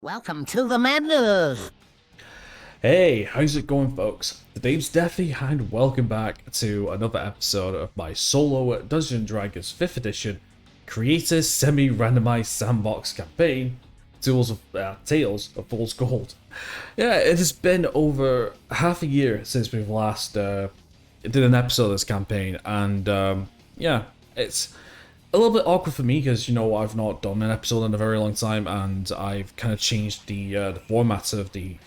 Welcome to the madness! Hey, how's it going, folks? The name's Deathy, and welcome back to another episode of my solo Dungeons & Dragons 5th edition creative semi-randomized sandbox campaign, Tales of Fool's Gold. Yeah, it has been over half a year since we've last did an episode of this campaign, and yeah, it's a little bit awkward for me because, I've not done an episode in a very long time, and I've kind of changed the format of the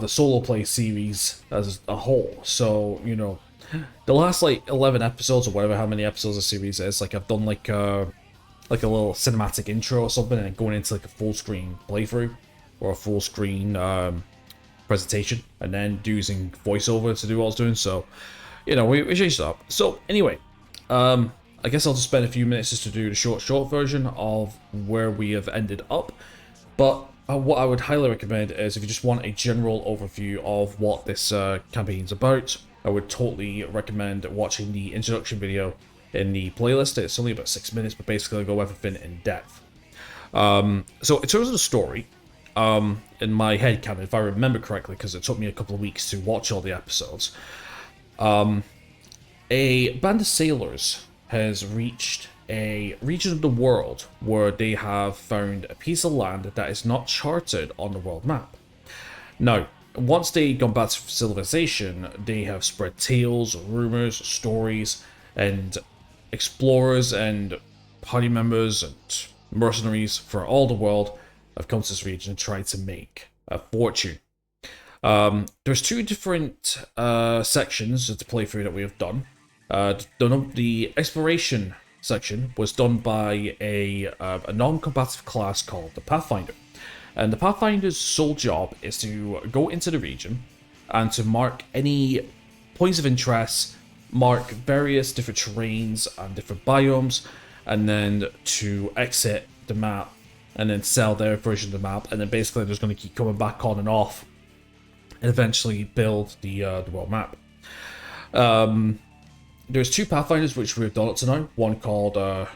solo play series as a whole. So, the last 11 episodes or whatever, how many episodes the series is, I've done like a little cinematic intro or something, and going into a full screen playthrough or a full screen presentation, and then using voiceover to do what I was doing. So, we changed it up. So anyway, I guess I'll just spend a few minutes just to do the short version of where we have ended up. But what I would highly recommend is, if you just want a general overview of what this campaign's about, I would totally recommend watching the introduction video in the playlist. It's only about 6 minutes, but basically I go everything in depth. So in terms of the story, in my head canon, if I remember correctly, because it took me a couple of weeks to watch all the episodes, a band of sailors has reached a region of the world where they have found a piece of land that is not charted on the world map. Now, once they gone back to civilization, they have spread tales, rumors, stories, and explorers and party members and mercenaries for all the world have come to this region and tried to make a fortune. There's two different sections of the playthrough that we have done. The exploration section was done by a non-combative class called the Pathfinder. And the Pathfinder's sole job is to go into the region and to mark any points of interest, mark various different terrains and different biomes, and then to exit the map and then sell their version of the map, and then basically they're just going to keep coming back on and off and eventually build the world map. There's two Pathfinders which we've done up to now. One called, I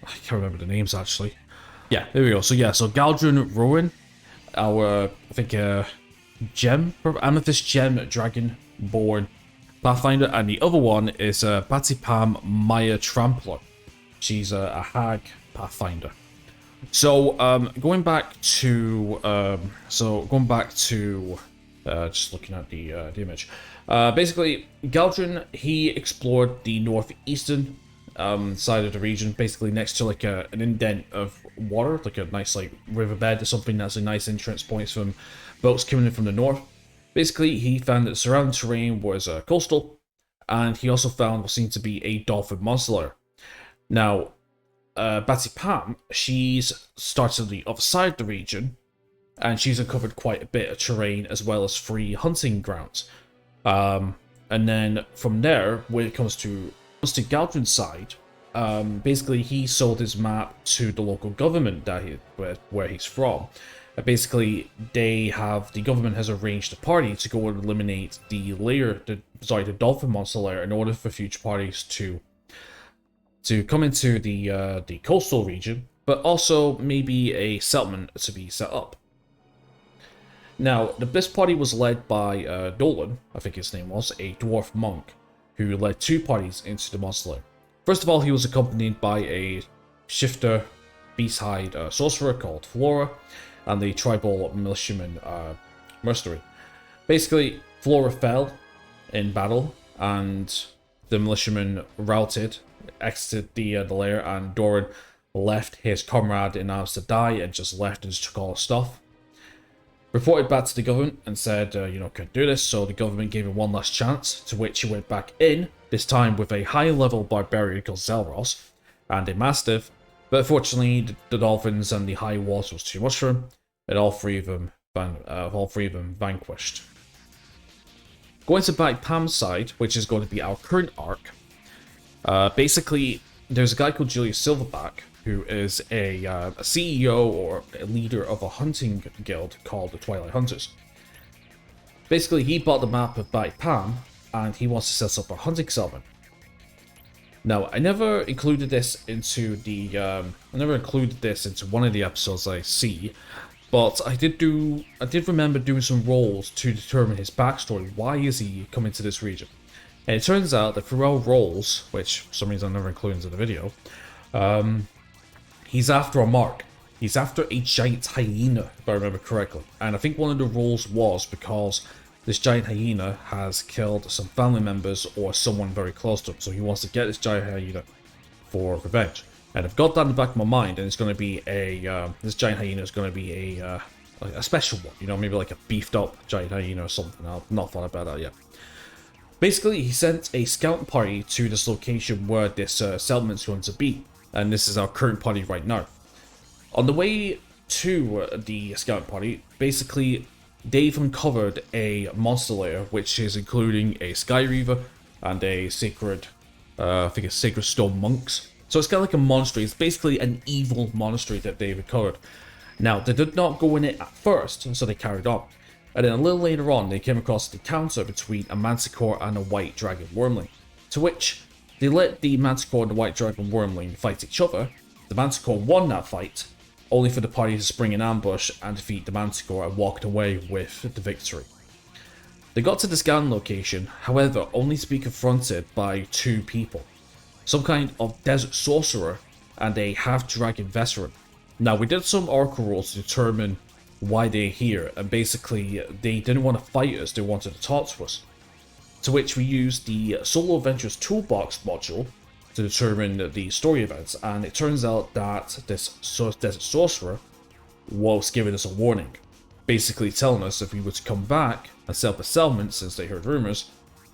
can't remember the names actually. Yeah, there we go. So Galdrin Rowan, our, Amethyst Gem Dragon-born Pathfinder, and the other one is Patsy Pam Maya Trampler. She's a hag Pathfinder. So, going back to just looking at the image. Basically, Galdrin, he explored the northeastern side of the region, basically next to an indent of water, like a nice riverbed or something. That's a nice entrance points from boats coming in from the north. Basically, he found that the surrounding terrain was coastal, and he also found what seemed to be a dolphin monster lair. Now, Batsy Pam, she's started on the other side of the region, and she's uncovered quite a bit of terrain as well as free hunting grounds. And then from there, when it comes to Galdrin's side, basically he sold his map to the local government where he's from. Basically, the government has arranged a party to go and eliminate the dolphin monster lair in order for future parties to come into the coastal region, but also maybe a settlement to be set up. Now, this party was led by Dolan, I think his name was, a dwarf monk, who led two parties into the monster lair. First of all, he was accompanied by a shifter, beast-hide sorcerer called Flora, and the tribal militiaman mercenary. Basically, Flora fell in battle, and the militiaman routed, exited the lair, and Doran left his comrade in arms to die and just left and just took all his stuff. Reported back to the government and said, couldn't do this, so the government gave him one last chance, to which he went back in, this time with a high-level barbarian called Zelros, and a mastiff, but unfortunately the dolphins and the high walls was too much for him, and all three of them vanquished. Going to back Pam's side, which is going to be our current arc, basically there's a guy called Julius Silverback, who is a CEO or a leader of a hunting guild called the Twilight Hunters. Basically, he bought the map of Bai Pam, and he wants to set up a hunting settlement. Now, I never included this into one of the episodes I see, but I did remember doing some rolls to determine his backstory. Why is he coming to this region? And it turns out that through our rolls, which for some reason I never included into the video, he's after a mark. He's after a giant hyena, if I remember correctly. And I think one of the rolls was because this giant hyena has killed some family members or someone very close to him. So he wants to get this giant hyena for revenge. And I've got that in the back of my mind, and it's going to be this giant hyena is going to be a special one. You know, maybe like a beefed up giant hyena or something. I've not thought about that yet. Basically, he sent a scout party to this location where this settlement's going to be. And this is our current party right now. On the way to the scout party, basically, they've uncovered a monster lair, which is including a Sky Reaver and a sacred, I think it's sacred stone monks. So it's kind of like a monastery. It's basically an evil monastery that they've uncovered. Now, they did not go in it at first, so they carried on. And then a little later on, they came across the encounter between a manticore and a white dragon wormling, to which they let the manticore and the white dragon wormling fight each other. The manticore won that fight, only for the party to spring in ambush and defeat the manticore and walked away with the victory. They got to the scan location, however, only to be confronted by two people. Some kind of desert sorcerer and a half-dragon veteran. Now, we did some oracle rolls to determine why they're here, and basically they didn't want to fight us, they wanted to talk to us. To which we used the Solo Adventures Toolbox module to determine the story events, and it turns out that this desert sorcerer was giving us a warning, basically telling us if we were to come back and set up a settlement, since they heard rumors,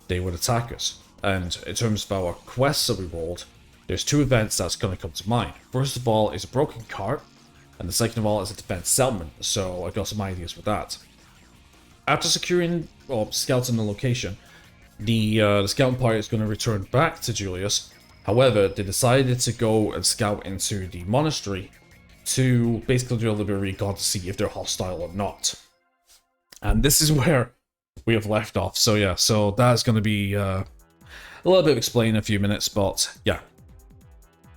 they would attack us. And in terms of our quests that we rolled, there's two events that's going to come to mind. First of all is a broken cart, and the second of all is a defense settlement, so I got some ideas with that. After securing or scouting the location, the scouting party is going to return back to Julius. However, they decided to go and scout into the monastery to basically do a little bit of recon to see if they're hostile or not. And this is where we have left off. So yeah, so that's going to be a little bit of explaining in a few minutes, but yeah.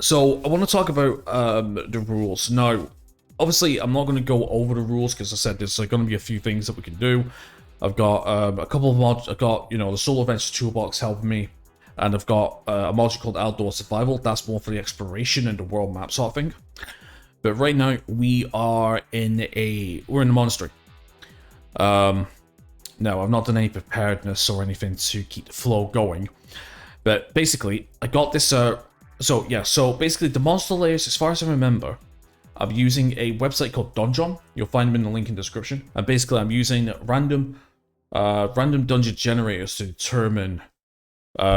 So I want to talk about the rules. Now, obviously, I'm not going to go over the rules because I said there's going to be a few things that we can do. I've got a couple of mods. I've got, the Solo Adventures Toolbox helping me. And I've got a module called Outdoor Survival. That's more for the exploration and the world map sort of thing. But right now, we're in the monastery. Now, I've not done any preparedness or anything to keep the flow going. But basically, I got this... So basically, the monster layers, as far as I remember, I'm using a website called Dungeon. You'll find them in the link in the description. And basically, I'm using random dungeon generators to determine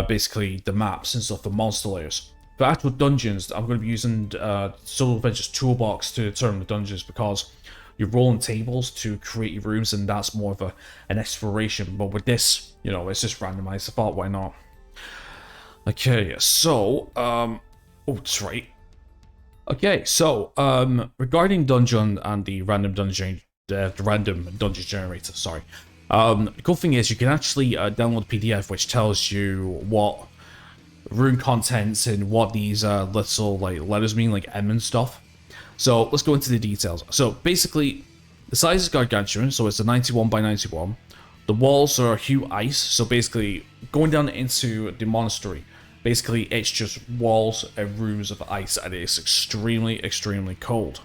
basically the maps and stuff, the monster layers. For actual dungeons, I'm going to be using Solo Adventures Toolbox to determine the dungeons, because you're rolling tables to create your rooms, and that's more of an exploration. But with this, it's just randomized. I thought, why not? Okay, so oh, that's right. Okay, so regarding dungeon and the random dungeon generator, sorry. The cool thing is you can actually download a PDF which tells you what rune contents and what these little letters mean, like M and stuff. So let's go into the details. So basically, the size is gargantuan, so it's a 91 by 91. The walls are hue ice, so basically going down into the monastery, basically it's just walls and rooms of ice, and it's extremely, extremely cold.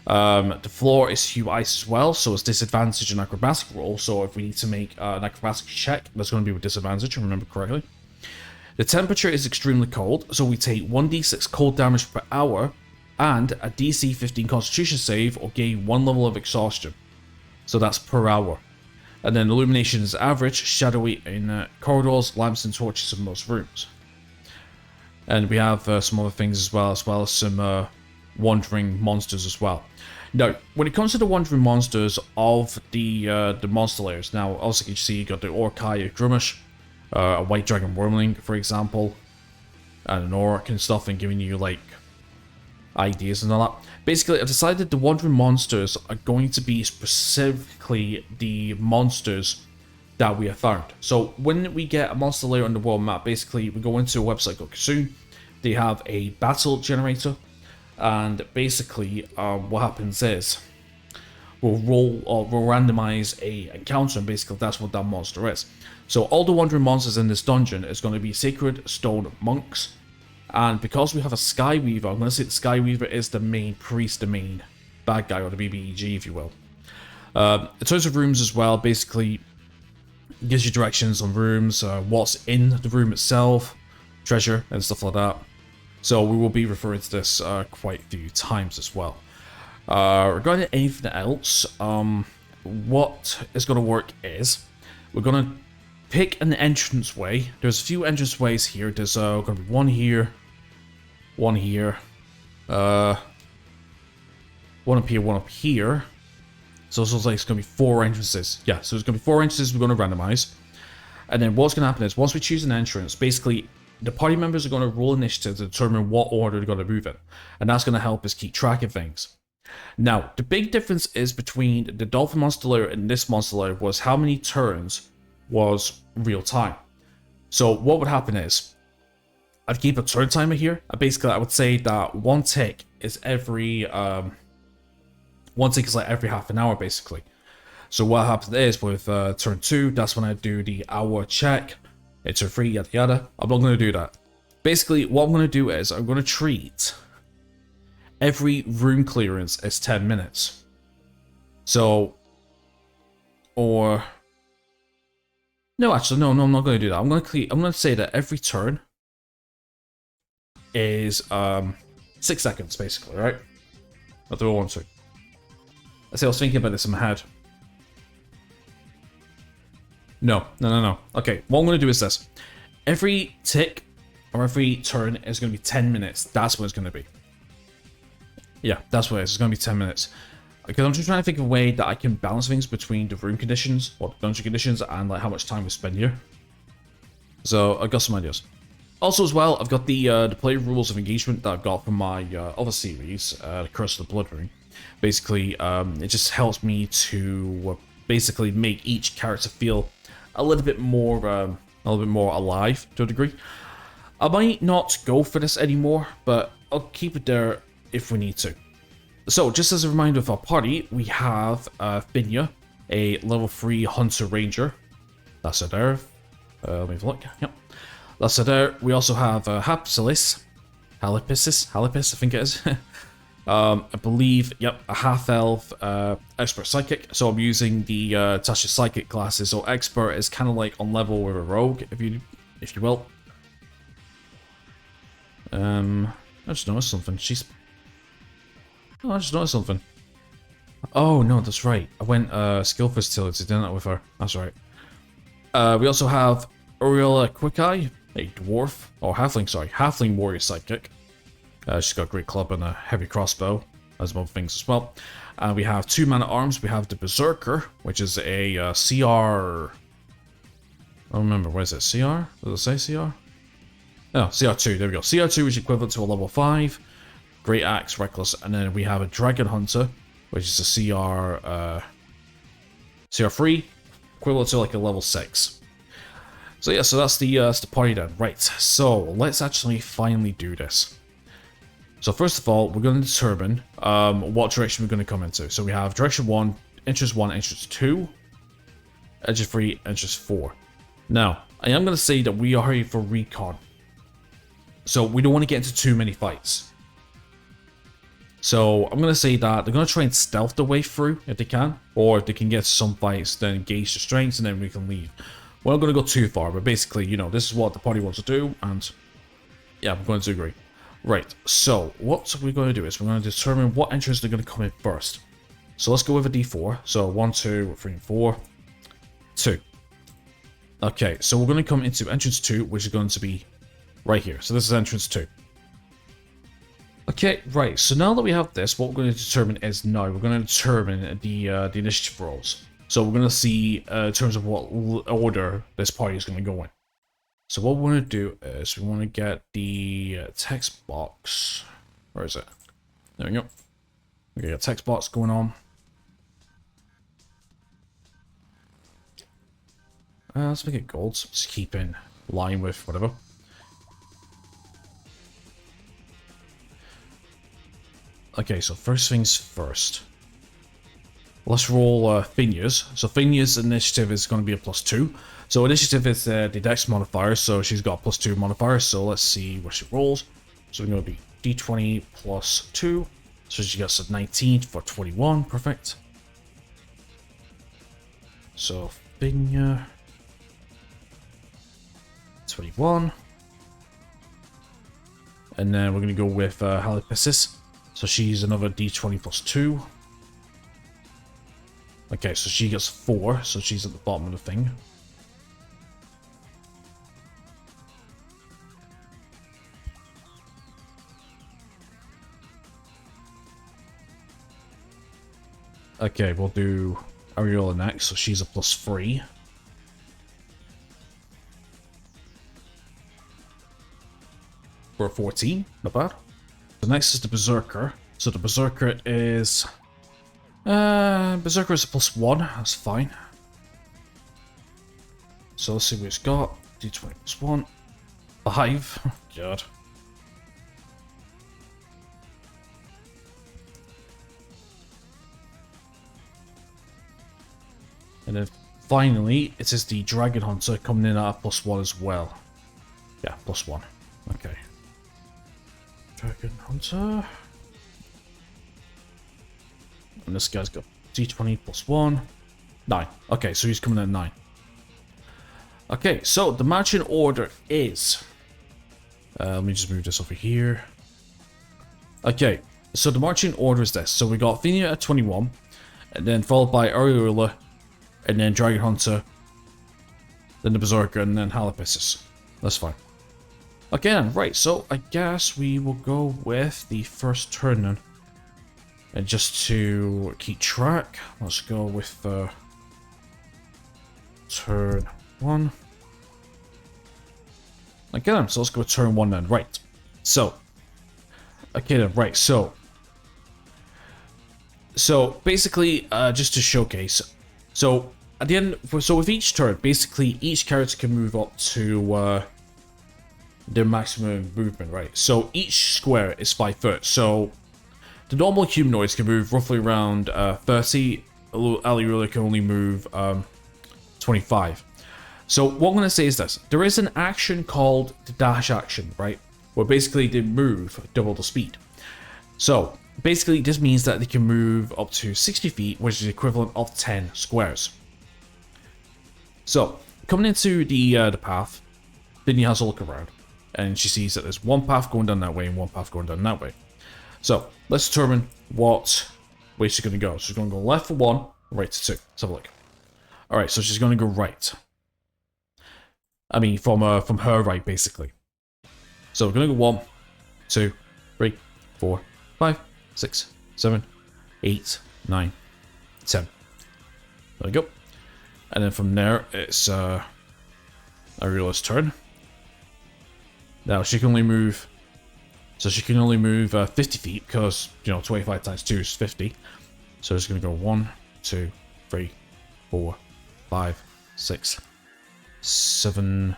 The floor is hue ice as well, so it's disadvantage in acrobatic roll. So if we need to make an acrobatic check, that's going to be with disadvantage, if I remember correctly. The temperature is extremely cold, so we take 1d6 cold damage per hour and a DC 15 Constitution save or gain 1 level of exhaustion. So that's per hour. And then illumination is average, shadowy in corridors, lamps and torches in most rooms. And we have some other things as well as some wandering monsters as well. Now, when it comes to the wandering monsters of the monster layers, now also you can see you got the Orkai, a Drumish, a white dragon wormling, for example, and an orc and stuff, and giving you like ideas and all that. Basically, I've decided the wandering monsters are going to be specifically the monsters that we have found. So when we get a monster layer on the world map, basically we go into a website called Kasoon. They have a battle generator, and basically what happens is we'll randomize a encounter, and basically that's what that monster is. So all the wandering monsters in this dungeon is going to be sacred stone monks, and because we have a Skyweaver, I'm going to say the Skyweaver is the main priest, the main bad guy, or the BBEG, if you will. In terms of rooms as well, basically gives you directions on rooms, what's in the room itself, treasure, and stuff like that. So we will be referring to this quite a few times as well. Regarding anything else, what is going to work is we're going to pick an entranceway. There's a few entranceways here. There's going to be one here, one here, one up here, one up here. So it looks like it's going to be 4 entrances. Yeah, so there's going to be 4 entrances we're going to randomize. And then what's going to happen is once we choose an entrance, basically the party members are going to roll initiative to determine what order they're going to move in. And that's going to help us keep track of things. Now, the big difference is between the Dolphin Monster Layer and this Monster Layer was how many turns was real time. So what would happen is, I'd keep a turn timer here. Basically, I would say that one tick is every like every half an hour, basically. So what happens is with turn 2, that's when I do the hour check. It's a free, yada yada. I'm not going to do that. Basically, what I'm going to do is I'm going to treat every room clearance as 10 minutes. So, or no, actually, no, I'm not going to do that. I'm going to say that every turn is 6 seconds, basically, right? Not do I want to. I say I was thinking about this in my head. No. Okay, what I'm going to do is this. Every tick or every turn is going to be 10 minutes. That's what it's going to be. Yeah, that's what it is. It's going to be 10 minutes. Because I'm just trying to think of a way that I can balance things between the room conditions, or dungeon conditions, and like how much time we spend here. So I've got some ideas. Also as well, I've got the play rules of engagement that I've got from my other series, The Curse of the Blood Ring. Basically, it just helps me to basically make each character feel a little bit more alive to a degree. I might not go for this anymore, but I'll keep it there if we need to. So, just as a reminder of our party, we have Binya, a level 3 Hunter Ranger. That's her there. Let me have a look. Yep. That's her there. We also have Halipis, I think it is. I believe, yep, a half-elf expert psychic. So I'm using the Tasha psychic classes. So expert is kind of like on level with a rogue, if you will. I just noticed something. I just noticed something. Oh no, that's right. I went skill versatility, didn't I, with her? That's right. We also have Aurelia Quickeye, a dwarf or halfling warrior psychic. She's got a great club and a heavy crossbow, as other things as well. We have 2 man-at-arms. We have the Berserker, which is a CR... I don't remember, what is it, CR? Does it say CR? Oh, CR2, there we go. CR2 is equivalent to a level 5. Great Axe, Reckless, and then we have a Dragon Hunter, which is a CR3, equivalent to like a level 6. So yeah, so that's the party done. Right, so let's actually finally do this. So first of all, we're going to determine what direction we're going to come into. So we have direction 1, entrance 1, entrance 2, entrance 3, entrance 4. Now, I am going to say that we are here for Recon. So we don't want to get into too many fights. So I'm going to say that they're going to try and stealth their way through if they can. Or if they can get some fights, then engage the strengths and then we can leave. We're not going to go too far, but basically, you know, this is what the party wants to do. And yeah, I'm going to agree. Right, so what we're going to do is we're going to determine what entrance they're going to come in first. So let's go with a D4. So 1, 2, 3, 4, 2. Okay, so we're going to come into entrance 2, which is going to be right here. So this is entrance 2. Okay, right, so now that we have this, what we're going to determine is now we're going to determine the initiative rolls. So we're going to see in terms of what order this party is going to go in. So what we want to do is we want to get the text box. Where is it? There we go. We got a text box going on. Let's make it gold. So just keep in line with whatever. Okay, so first things first. Let's roll Finya's. So Finya's initiative is going to be a +2. So initiative is the dex modifier, so she's got a +2 modifier. So let's see what she rolls. So we're going to be d20 +2. So she gets a 19 for 21. Perfect. So Finya 21. And then we're going to go with Halipissis. So she's another d20 +2. Okay, so she gets 4, so she's at the bottom of the thing. Okay, we'll do Ariola next, so she's a +3. For a 14, not bad. The next is the Berserker. So the Berserker is... Berserker is a +1, that's fine. So let's see what it's got. D20 +1. 5. God. And then finally, it is the Dragon Hunter coming in at a +1 as well. Yeah, +1. Okay. Dragon Hunter. And this guy's got d20 +1. 9. Okay, so he's coming in at 9. Okay, so the marching order is... let me just move this over here. Okay, so the marching order is this. So we got Finia at 21, and then followed by Ariola, and then Dragon Hunter, then the Berserker, and then Halipissis. That's fine. Okay then, right, so I guess we will go with the first turn then. And just to keep track, let's go with turn 1. Okay then, so let's go with turn 1 then, right. So, okay then, right, so basically, just to showcase, so at the end, so with each turn, basically each character can move up to their maximum movement, right? So each square is 5 foot, so the normal humanoids can move roughly around 30. Alirula can only move 25. So what I'm going to say is this. There is an action called the dash action, right? Where basically they move double the speed. So basically this means that they can move up to 60 feet, which is the equivalent of 10 squares. So coming into the path, Vinny has a look around. And she sees that there's one path going down that way and one path going down that way. So, let's determine what way she's going to go. She's going to go left for 1, right to 2. Let's have a look. Alright, so she's going to go right. I mean, from her right, basically. So, we're going to go 1, 2, 3, 4, 5, 6, 7, 8, 9, 10. There we go. And then from there, it's Ariela's turn. Now, she can only move... So she can only move 50 feet because, you know, 25 times 2 is 50. So it's going to go 1, 2, 3, 4, 5, 6, 7.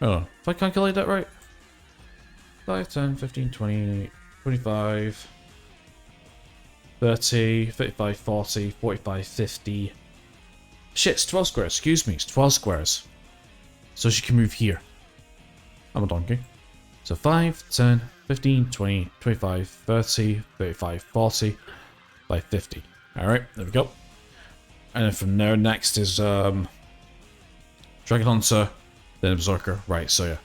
Oh, if I calculate that right. 5, 10, 15, 20, 25, 30, 35, 40, 45, 50. Shit, it's 12 squares. Excuse me, it's 12 squares. So she can move here. I'm a donkey. So 5, 10, 15, 20, 25, 30, 35, 40, by 50. Alright, there we go. And then from there, next is Dragon Hunter, then Berserker. Right, so yeah.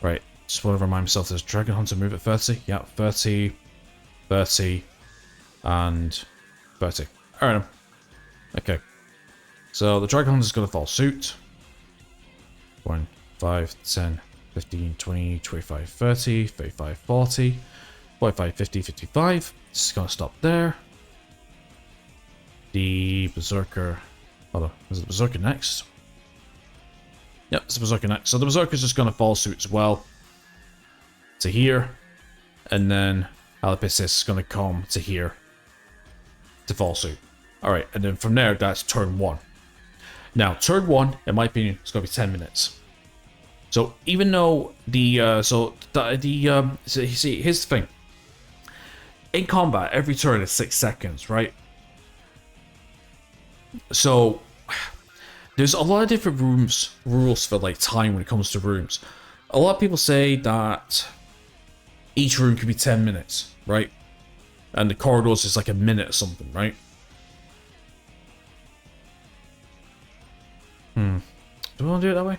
Right, just want to remind myself there's Dragon Hunter move at 30. Yeah, 30, 30, and 30. Alright. Okay. So the Dragon Hunter's going to follow suit. 1, 5, 10, 15, 20, 25, 30, 35, 40, 45, 50, 55. This is going to stop there. The Berserker... Hold on, is the Berserker next? Yep, it's the Berserker next. So the Berserker's just going to follow suit as well. To here. And then Halipissis is going to come to here. To follow suit. Alright, and then from there, that's turn 1. Now, turn 1, in my opinion, is going to be 10 minutes. So, even though so see, here's the thing. In combat, every turn is 6 seconds, right? So, there's a lot of different rules for, like, time when it comes to rooms. A lot of people say that each room could be 10 minutes, right? And the corridors is like a minute or something, right? Do we want to do it that way?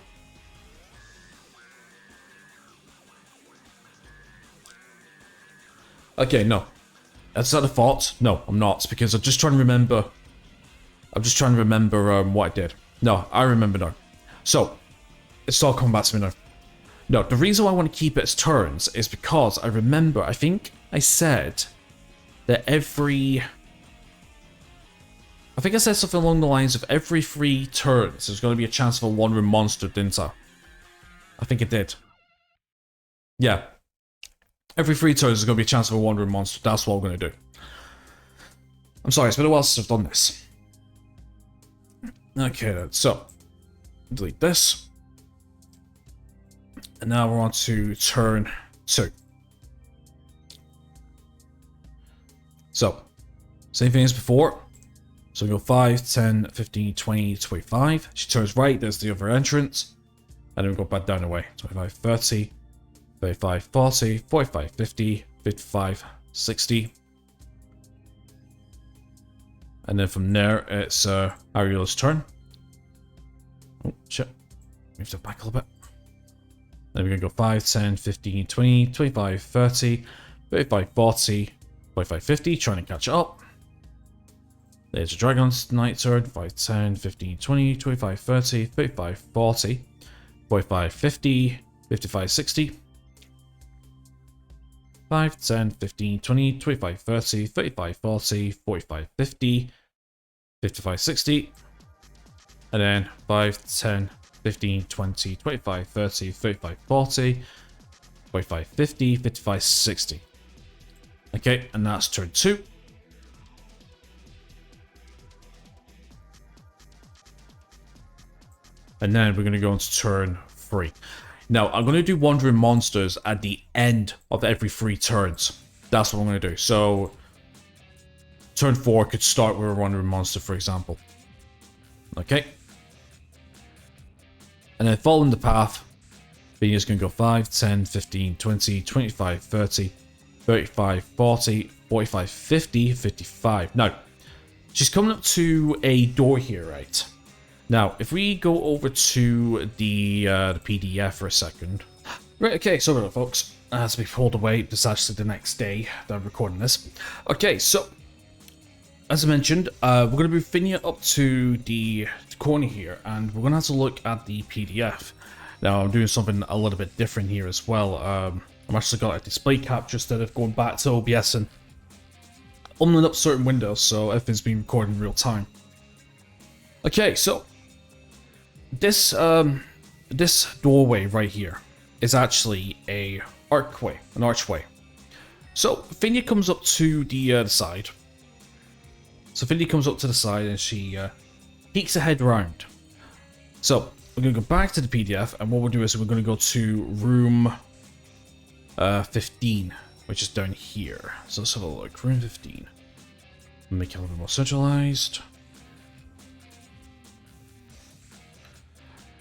Okay, no. That's not a fault. No, I'm not, because I'm just trying to remember. What I did. No, I remember now. So, it's all coming back to me now. No, the reason why I want to keep it as turns is because I remember, I think I said that I said something along the lines of every 3 turns there's going to be a chance of a 1-room monster, didn't I? I think it did. Yeah. Every 3 turns there's going to be a chance of a 1-room monster. That's what I'm going to do. I'm sorry, it's been a while since I've done this. Okay then, so delete this. And now we're on to turn 2. So, same thing as before. So we go 5, 10, 15, 20, 25. She turns right, there's the other entrance. And then we go back down the way. 25, 30, 35, 40, 45, 50, 55, 60. And then from there, it's Ariel's turn. Oh, shit. Move that back a little bit. Then we're going to go 5, 10, 15, 20, 25, 30, 35, 40, 45, 50. Trying to catch up. There's a Dragon's Knight turn. 5, 10, 15, 20, 25, 30, 35, 40, 45, 50, 55, 60. 5, 10, 15, 20, 25, 30, 35, 40, 45, 50, 55, 60. And then 5, 10, 15, 20, 25, 30, 35, 40, 45, 50, 55, 60. Okay, and that's turn 2. And then we're going to go into turn 3. Now, I'm going to do wandering monsters at the end of every 3 turns. That's what I'm going to do. So, turn 4 could start with a wandering monster, for example. Okay. And then following the path, Venus going to go 5, 10, 15, 20, 25, 30, 35, 40, 45, 50, 55. Now, she's coming up to a door here, right? Now, if we go over to the PDF for a second. Right, okay, so there, folks. As we pulled away, it's actually the next day that I'm recording this. Okay, so, as I mentioned, we're going to move Finia up to the corner here, and we're going to have to look at the PDF. Now, I'm doing something a little bit different here as well. I'm actually got a display capture instead of going back to OBS and opening up certain windows, so everything's being recorded in real time. Okay, so this doorway right here is actually an archway. So Finia comes up to the side. So Finia comes up to the side and she peeks her head around. So we're going to go back to the PDF, and what we'll do is we're going to go to room 15, which is down here. So let's have a look. Room 15. Make it a little bit more centralized.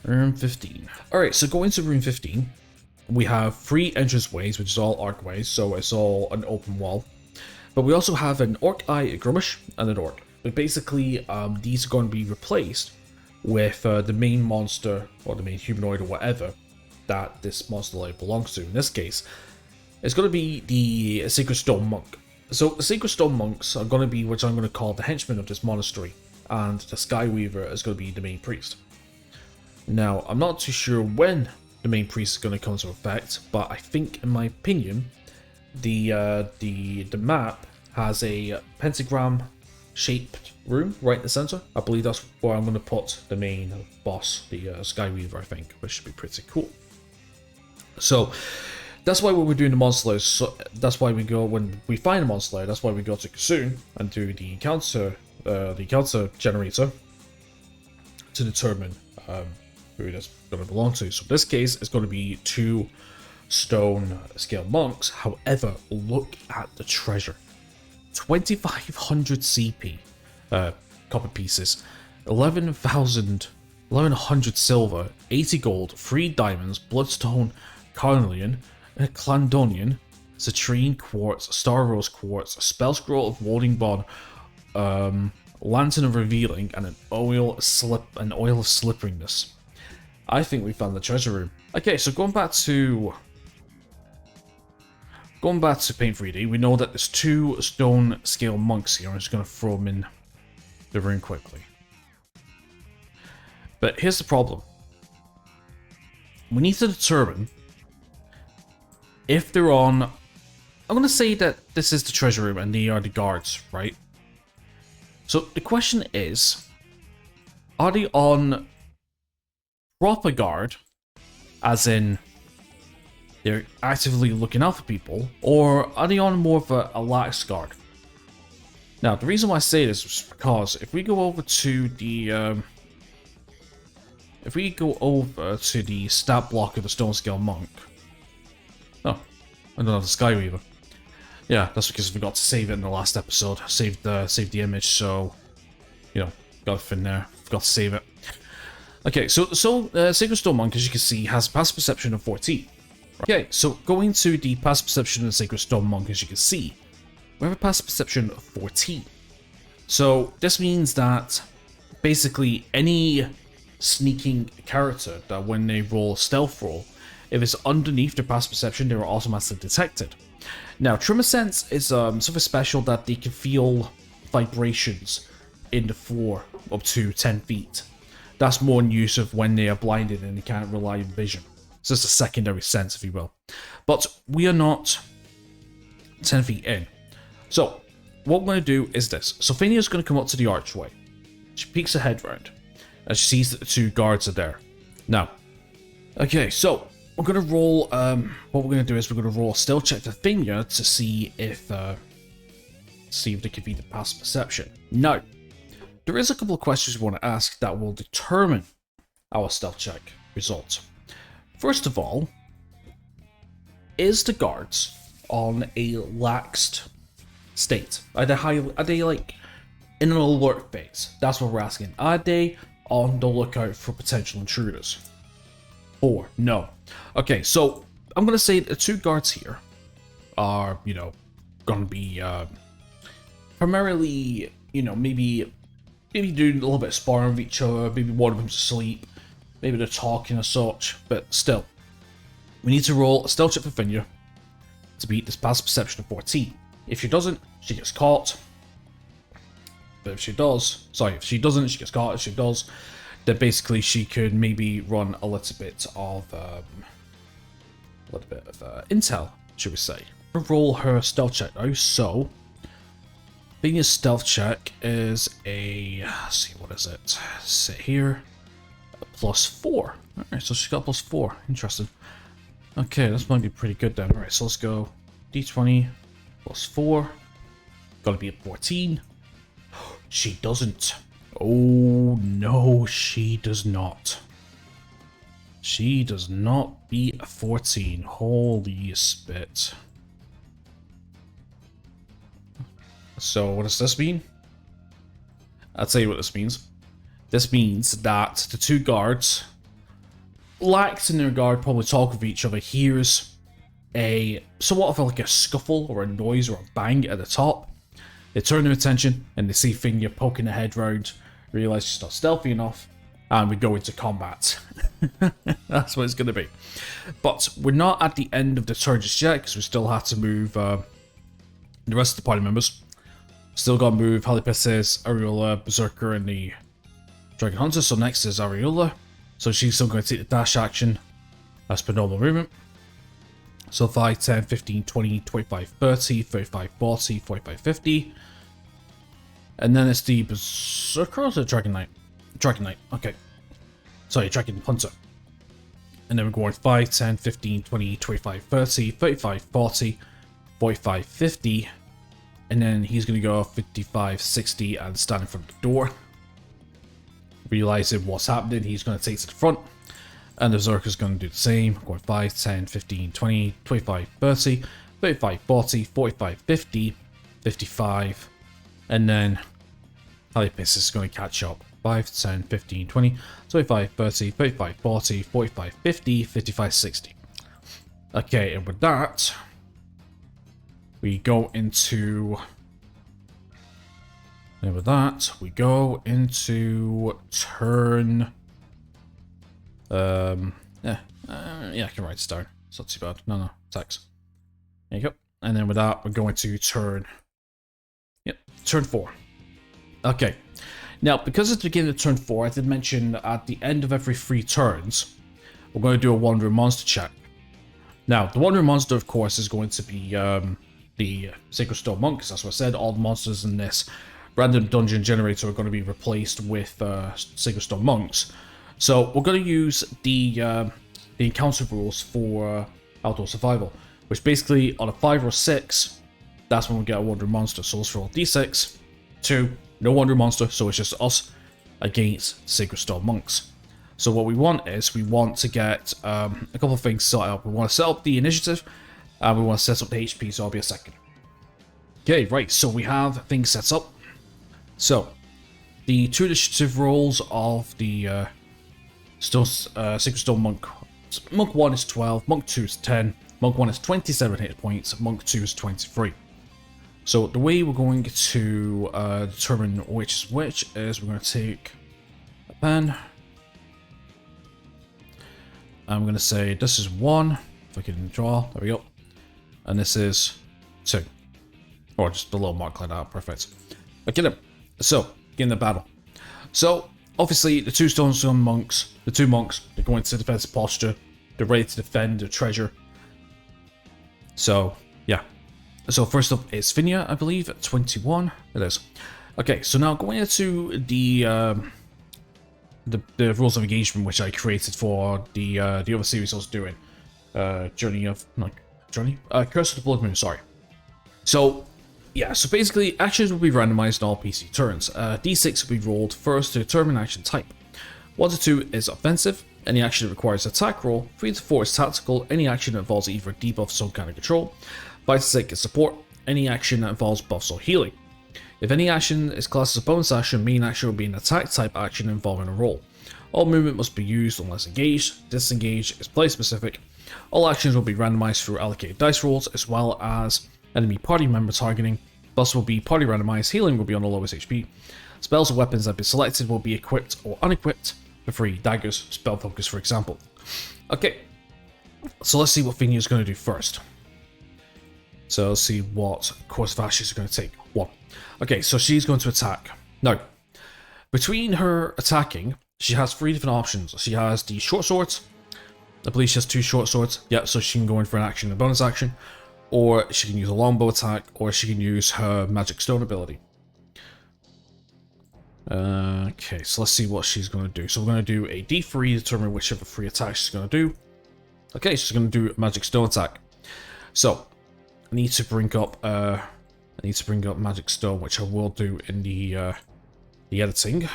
Room 15. Alright, so going to room 15, we have 3 entranceways, which is all archways, so it's all an open wall. But we also have an orc eye, a grummish, and an orc. But basically, these are going to be replaced with the main monster, or the main humanoid, or whatever, that this monster light belongs to. In this case, it's going to be the Sacred Stone Monk. So the Sacred Stone Monks are going to be, which I'm going to call the henchmen of this monastery, and the Skyweaver is going to be the main priest. Now, I'm not too sure when the main priest is going to come to effect, but I think, in my opinion, the map has a pentagram-shaped room right in the center. I believe that's where I'm going to put the main boss, the Skyweaver, I think, which should be pretty cool. So, that's why when we're doing the monster layers, so that's why we go, when we find a monster layer, that's why we go to Kassoon and do the encounter character generator to determine who it is going to belong to. So in this case, it's going to be 2 stone scale monks. However, look at the treasure. 2,500 CP, copper pieces, 1,100 silver, 80 gold, 3 diamonds, bloodstone, carnelian, clandonian, citrine quartz, star rose quartz, spell scroll of warding bond, lantern of revealing, and an oil of slipperiness. I think we found the treasure room. Okay, so going back to Paint 3D, we know that there's 2 stone scale monks here. I'm just going to throw them in the room quickly. But here's the problem. We need to determine if they're on... I'm going to say that this is the treasure room and they are the guards, right? So the question is, are they on proper guard, as in they're actively looking out for people, or are they on more of a lax guard? Now, the reason why I say this is because if we go over to the stat block of the stone scale monk. Oh, I don't have the Skyweaver. Yeah, that's because we forgot to save it in the last episode. Saved the image, so you know, got it in there. Forgot to save it. Okay, so Sacred Stone Monk, as you can see, has passive perception of 14. Okay, so going to the passive perception of the Sacred Stone Monk, as you can see, we have a passive perception of 14. So this means that basically any sneaking character that when they roll a stealth roll, if it's underneath their passive perception, they are automatically detected. Now, Tremor Sense is something special that they can feel vibrations in the floor up to 10 feet. That's more in use of when they are blinded and they can't rely on vision. So it's a secondary sense, if you will. But we are not 10 feet in. So what we're going to do is this. Sophinia's going to come up to the archway. She peeks her head round as she sees that the 2 guards are there. Now, okay, so we're going to roll, what we're going to do is we're going to roll a stealth check to Phinia to see if they can beat the passive perception. Now, there is a couple of questions we want to ask that will determine our stealth check result. First of all, is the guards on a laxed state? Are they like in an alert phase? That's what we're asking. Are they on the lookout for potential intruders? Or no? Okay, so I'm gonna say the 2 guards here are, you know, gonna be primarily, you know, maybe doing a little bit of sparring with each other. Maybe one of them's asleep. Maybe they're talking or such, but still. We need to roll a stealth check for Phinia to beat this passive perception of 14. If she doesn't, she gets caught. But if she doesn't, she gets caught. If she does, then basically she could maybe run a little bit of intel, should we say. We'll roll her stealth check now, so Phinia's stealth check is a, let's see, what is it? Sit here. +4. Alright, so she's got +4. Interesting. Okay, this might be pretty good then. Alright, so let's go D20 +4. Gotta be at 14. She doesn't. Oh no, she does not. She does not beat a 14. Holy spit. So what does this mean? I'll tell you what this means. This means that the 2 guards, lax in their guard, probably talk with each other, hears a somewhat of like a scuffle or a noise or a bang at the top. They turn their attention and they see Phinia poking her head round, realize she's not stealthy enough, and we go into combat. That's what it's going to be. But we're not at the end of the turn just yet, because we still have to move the rest of the party members. Still got to move Halipisses, Ariola, Berserker, and the Dragon Hunter. So next is Ariola. So she's still going to take the dash action as per normal movement. So 5, 10, 15, 20, 25, 30, 35, 40, 45, 50. And then it's the Berserker or the Dragon Knight? Dragon Knight, okay. Sorry, Dragon Hunter. And then we're going 5, 10, 15, 20, 25, 30, 35, 40, 45, 50. And then he's going to go 55, 60 and stand in front of the door. Realizing what's happening, he's going to take to the front. And the Berserker's going to do the same. Going 5, 10, 15, 20, 25, 30, 35, 40, 45, 50, 55. And then Halipiss is going to catch up. 5, 10, 15, 20, 25, 30, 35, 40, 45, 50, 55, 60. Okay, and with that, we go into... And with that, we go into turn... yeah, I can write this down. It's not too bad. No, text. There you go. And then with that, we're going to turn... Yep, turn 4. Okay. Now, because it's the beginning of turn 4, I did mention at the end of every 3 turns, we're going to do a Wandering Monster check. Now, the Wandering Monster, of course, is going to be the Sacred Stone Monk, because that's what I said. All the monsters in this random dungeon generator are going to be replaced with Sacred Stone Monks. So, we're going to use the encounter rules for outdoor survival, which basically, on a 5 or 6, that's when we get a Wandering Monster. So, let's roll d6, 2, no Wandering Monster, so it's just us against Sacred Stone Monks. So what we want is, we want to get a couple of things set up. We want to set up the initiative, and we want to set up the HP, so I'll be a second. Okay, right, so we have things set up. So, the 2 initiative rolls of the Sacred Stone Monk. Monk 1 is 12, Monk 2 is 10, Monk 1 is 27 hit points, Monk 2 is 23. So the way we're going to determine which is which is we're going to take a pen. I'm going to say this is 1, if I can draw, there we go. And this is 2. Or just a little mark like that, perfect. Okay then, so, in the battle. So, obviously the 2 Stone Monks, the 2 monks, they're going to defensive posture. They're ready to defend their treasure. So, yeah. So first up is Finia, I believe, at 21. It is. Okay, so now going into the rules of engagement which I created for the other series I was doing, Curse of the Blood Moon. Sorry. So yeah, so basically actions will be randomized in all PC turns. D6 will be rolled first to determine action type. 1 to 2 is offensive. Any action that requires attack roll. 3 to 4 is tactical. Any action that involves either debuff or some kind of control. 5 to 6 is support. Any action that involves buffs or healing. If any action is classed as a bonus action, main action will be an attack type action involving a roll. All movement must be used unless engaged. Disengage is play specific. All actions will be randomized through allocated dice rolls, as well as enemy party member targeting. Buffs will be party randomized. Healing will be on the lowest HP. Spells or weapons that have been selected will be equipped or unequipped. For free, daggers, spell focus, for example. Okay, so let's see what Finia is going to do first. So let's see what course of action is going to take. 1. Okay, so she's going to attack. Now, between her attacking, she has 3 different options. She has the short swords. I believe she has 2 short swords. Yeah, so she can go in for an action and a bonus action. Or she can use a longbow attack, or she can use her magic stone ability. Okay, so let's see what she's going to do. So we're going to do a D3, determine which of the 3 attacks she's going to do. Okay, she's going to do a magic stone attack. So I need to bring up magic stone, which I will do in the editing.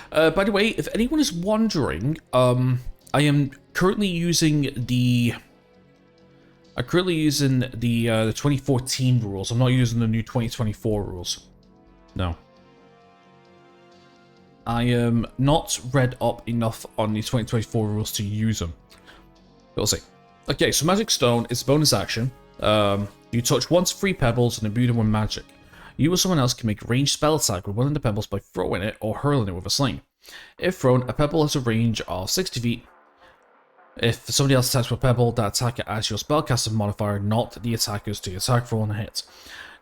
By the way, if anyone is wondering, I am currently using the 2014 rules. I'm not using the new 2024 rules. No. I am not read up enough on the 2024 rules to use them. We'll see. Okay, so Magic Stone is a bonus action. You touch 1 to 3 pebbles and imbue them with magic. You or someone else can make a ranged spell attack with one of the pebbles by throwing it or hurling it with a sling. If thrown, a pebble has a range of 60 feet. If somebody else attacks with a pebble, that attacker adds your spellcaster modifier, not the attacker's, to the attack roll on a hit.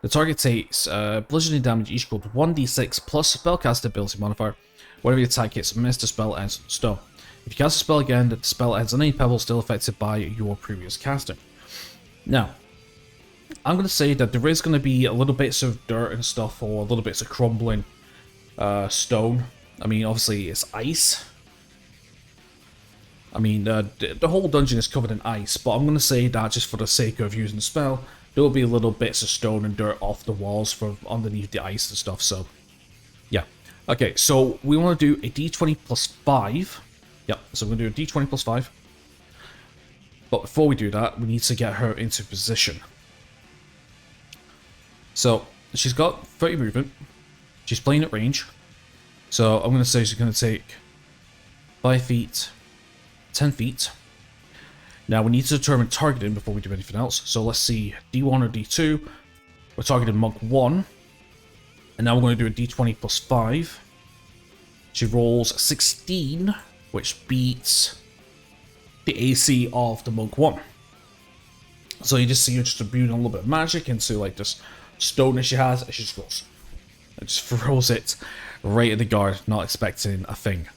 The target takes bludgeoning damage equal to 1d6 plus spellcaster ability modifier. Whenever the attack hits a miss, the spell ends on stone. If you cast a spell again, the spell ends on any pebble still affected by your previous casting. Now, I'm going to say that there is going to be a little bits of dirt and stuff, or a little bits of crumbling stone. I mean, obviously it's ice. I mean, the whole dungeon is covered in ice, but I'm going to say that just for the sake of using the spell, there will be little bits of stone and dirt off the walls from underneath the ice and stuff, so yeah. Okay, so we want to do a d20 plus 5. Yep, so we're going to do a d20 plus 5. But before we do that, we need to get her into position. So, she's got 30 movement. She's playing at range. So, I'm going to say she's going to take 5 feet, 10 feet. Now, we need to determine targeting before we do anything else. So, let's see, D1 or D2. We're targeting Monk 1. And now we're going to do a D20 plus 5. She rolls 16, which beats the AC of the Monk 1. So you just see her just imbuing a little bit of magic into like this stone that she has, and she just goes and just throws it right at the guard, not expecting a thing.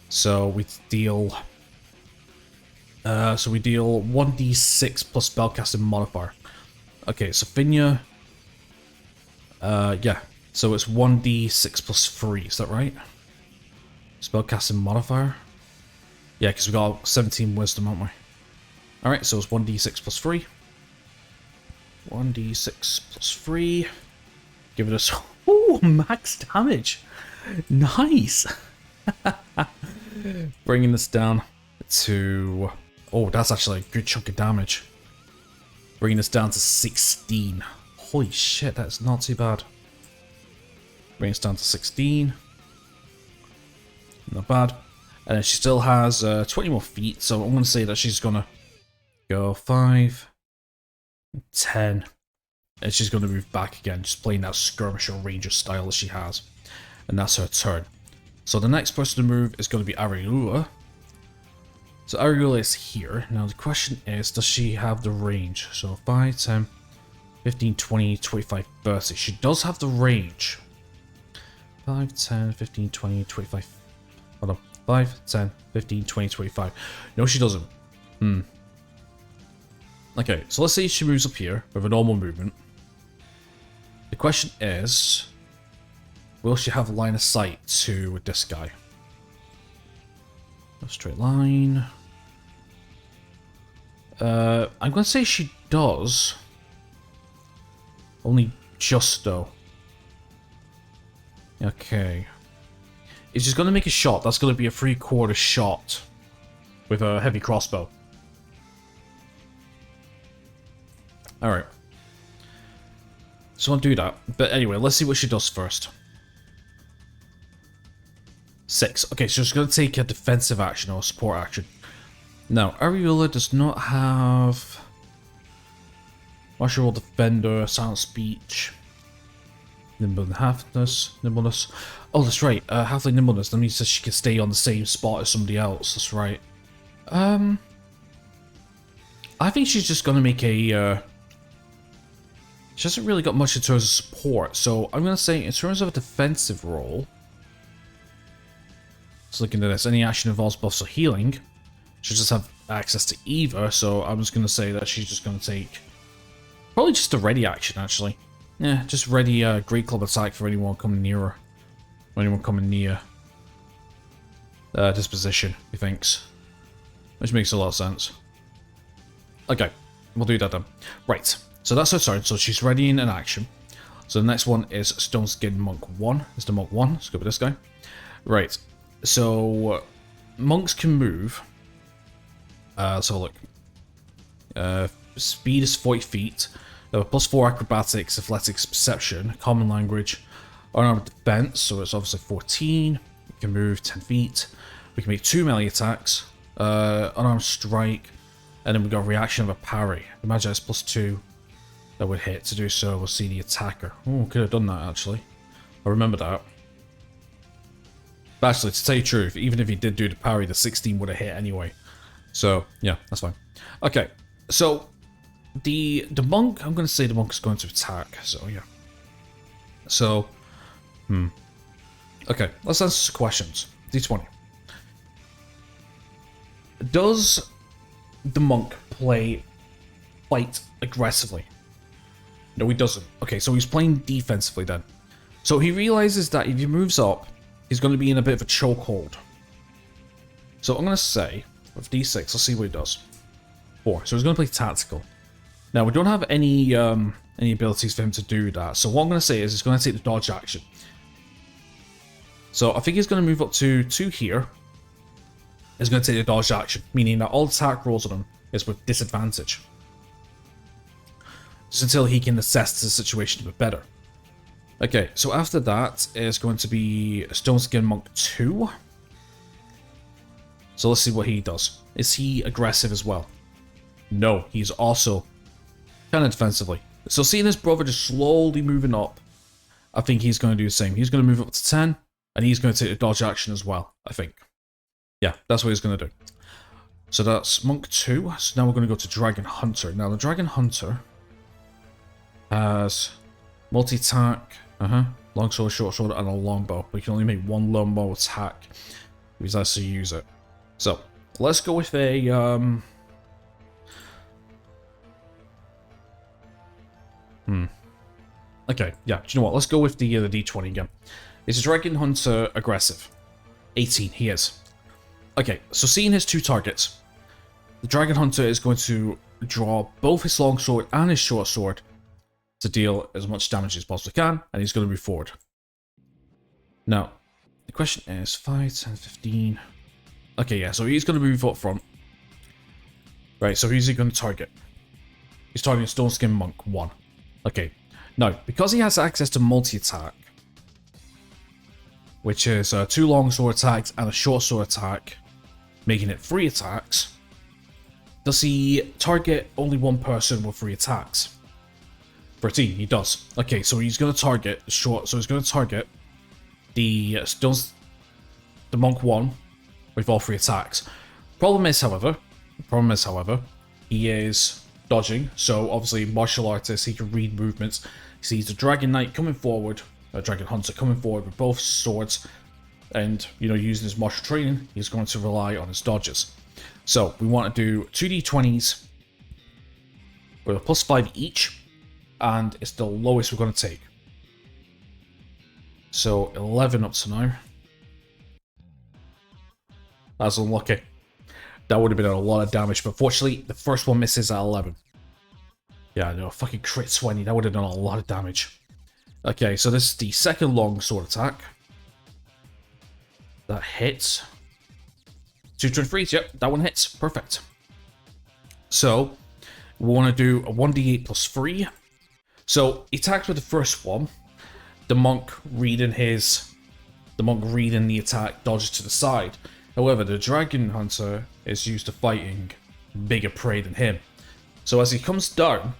So we deal 1d6 plus spellcasting modifier. Okay, so Finya, yeah, so it's 1d6 plus 3, is that right? Spellcasting modifier? Yeah, because we got 17 wisdom, aren't we? Alright, so it's 1d6 plus 3. 1d6 plus 3. Give it a... Ooh, max damage! Nice! Bringing this down to... Oh, that's actually a good chunk of damage. Bringing this down to 16. Holy shit, that's not too bad. Bringing this down to 16. Not bad. And then she still has 20 more feet, so I'm going to say that she's going to go 5, 10, and she's going to move back again, just playing that skirmisher ranger style that she has. And that's her turn. So the next person to move is going to be Ariula. So Ariula is here. Now the question is, does she have the range? So 5, 10, 15, 20, 25, 30. She does have the range. 5, 10, 15, 20, 25. Hold on. 5, 10, 15, 20, 25. No, she doesn't. Okay, so let's say she moves up here with a normal movement. The question is, will she have line of sight to this guy? A straight line. I'm going to say she does. Only just though. Okay. If she's going to make a shot, that's going to be a 3/4 shot with a heavy crossbow. Alright. So I'll do that. But anyway, let's see what she does first. 6. Okay, so she's going to take a defensive action or a support action. Now, Ariula does not have... Martial Defender, Silent Speech... Nimbleness. Oh, that's right. Halfling nimbleness. That means that she can stay on the same spot as somebody else. That's right. I think she's just gonna make a. She hasn't really got much in terms of support, so I'm gonna say in terms of a defensive role. Let's look into this. Any action involves buffs or healing. She'll just have access to either, so I'm just gonna say that she's just gonna take probably just a ready action actually. Yeah, just ready Great Club attack for anyone coming near her. Anyone coming near this position, he thinks. Which makes a lot of sense. Okay, we'll do that then. Right, so that's her turn, so she's readying an action. So the next one is Stone Skin Monk 1. It's the Monk 1, let's go with this guy. Right, so monks can move. So look. Speed is 40 feet. +4 acrobatics, athletics, perception, common language, unarmed defense, so it's obviously 14. We can move 10 feet. We can make 2 melee attacks, unarmed strike, and then we got a reaction of a parry. Imagine it's +2 that would hit to do so. We'll see the attacker. Oh, could have done that actually. I remember that. But actually, to tell you the truth, even if he did do the parry, the 16 would have hit anyway. So, yeah, that's fine. Okay, so the monk, I'm going to say the monk is going to attack, so yeah. So, okay, let's answer some questions. D20. Does the monk fight aggressively? No, he doesn't. Okay, so he's playing defensively then. So he realizes that if he moves up, he's going to be in a bit of a chokehold. So I'm going to say, with D6, let's see what he does. 4. So he's going to play tactical. Now, we don't have any abilities for him to do that. So what I'm going to say is he's going to take the dodge action. So I think he's going to move up to 2 here. He's going to take the dodge action, meaning that all attack rolls on him is with disadvantage. Just until he can assess the situation a bit better. Okay, so after that is going to be Stone Skin Monk 2. So let's see what he does. Is he aggressive as well? No, he's also kind of defensively. So seeing his brother just slowly moving up, I think he's going to do the same. He's going to move up to 10, and he's going to take the dodge action as well, I think. Yeah, that's what he's going to do. So that's Monk 2. So now we're going to go to Dragon Hunter. Now the Dragon Hunter has multi-attack, long sword, short sword, and a longbow. But you can only make one longbow attack if he's actually use it. So let's go with a Okay, yeah. Do you know what? Let's go with the D20 again. Is Dragon Hunter aggressive? 18. He is. Okay, so seeing his 2 targets, the Dragon Hunter is going to draw both his long sword and his short sword to deal as much damage as possibly can, and he's going to move forward. Now, the question is 5, 10, 15. Okay, yeah, so he's going to move up front. Right, so who's he going to target? He's targeting Stone Skin Monk 1. Okay, now, because he has access to multi-attack, which is 2 long sword attacks and a short sword attack, making it 3 attacks, does he target only one person with 3 attacks? 13, he does. Okay, so he's going to target the short, so he's going to target the Monk 1 with all 3 attacks. Problem is, however, he is dodging, so obviously martial artist, he can read movements. He sees the Dragon Knight coming forward, a Dragon Hunter coming forward with both swords, and, you know, using his martial training, he's going to rely on his dodges. So we want to do 2d20s with a +5 each, and it's the lowest we're going to take. So 11 up to now. That's unlucky. That would have been a lot of damage, but fortunately, the first one misses at 11. Yeah, no, fucking crit 20. That would have done a lot of damage. Okay, so this is the second long sword attack. That hits. 2 23s, yep, that one hits. Perfect. So, we want to do a 1d8 +3. So, he attacks with the first one. The monk reading the attack dodges to the side. However, the Dragon Hunter is used to fighting bigger prey than him. So as he comes down,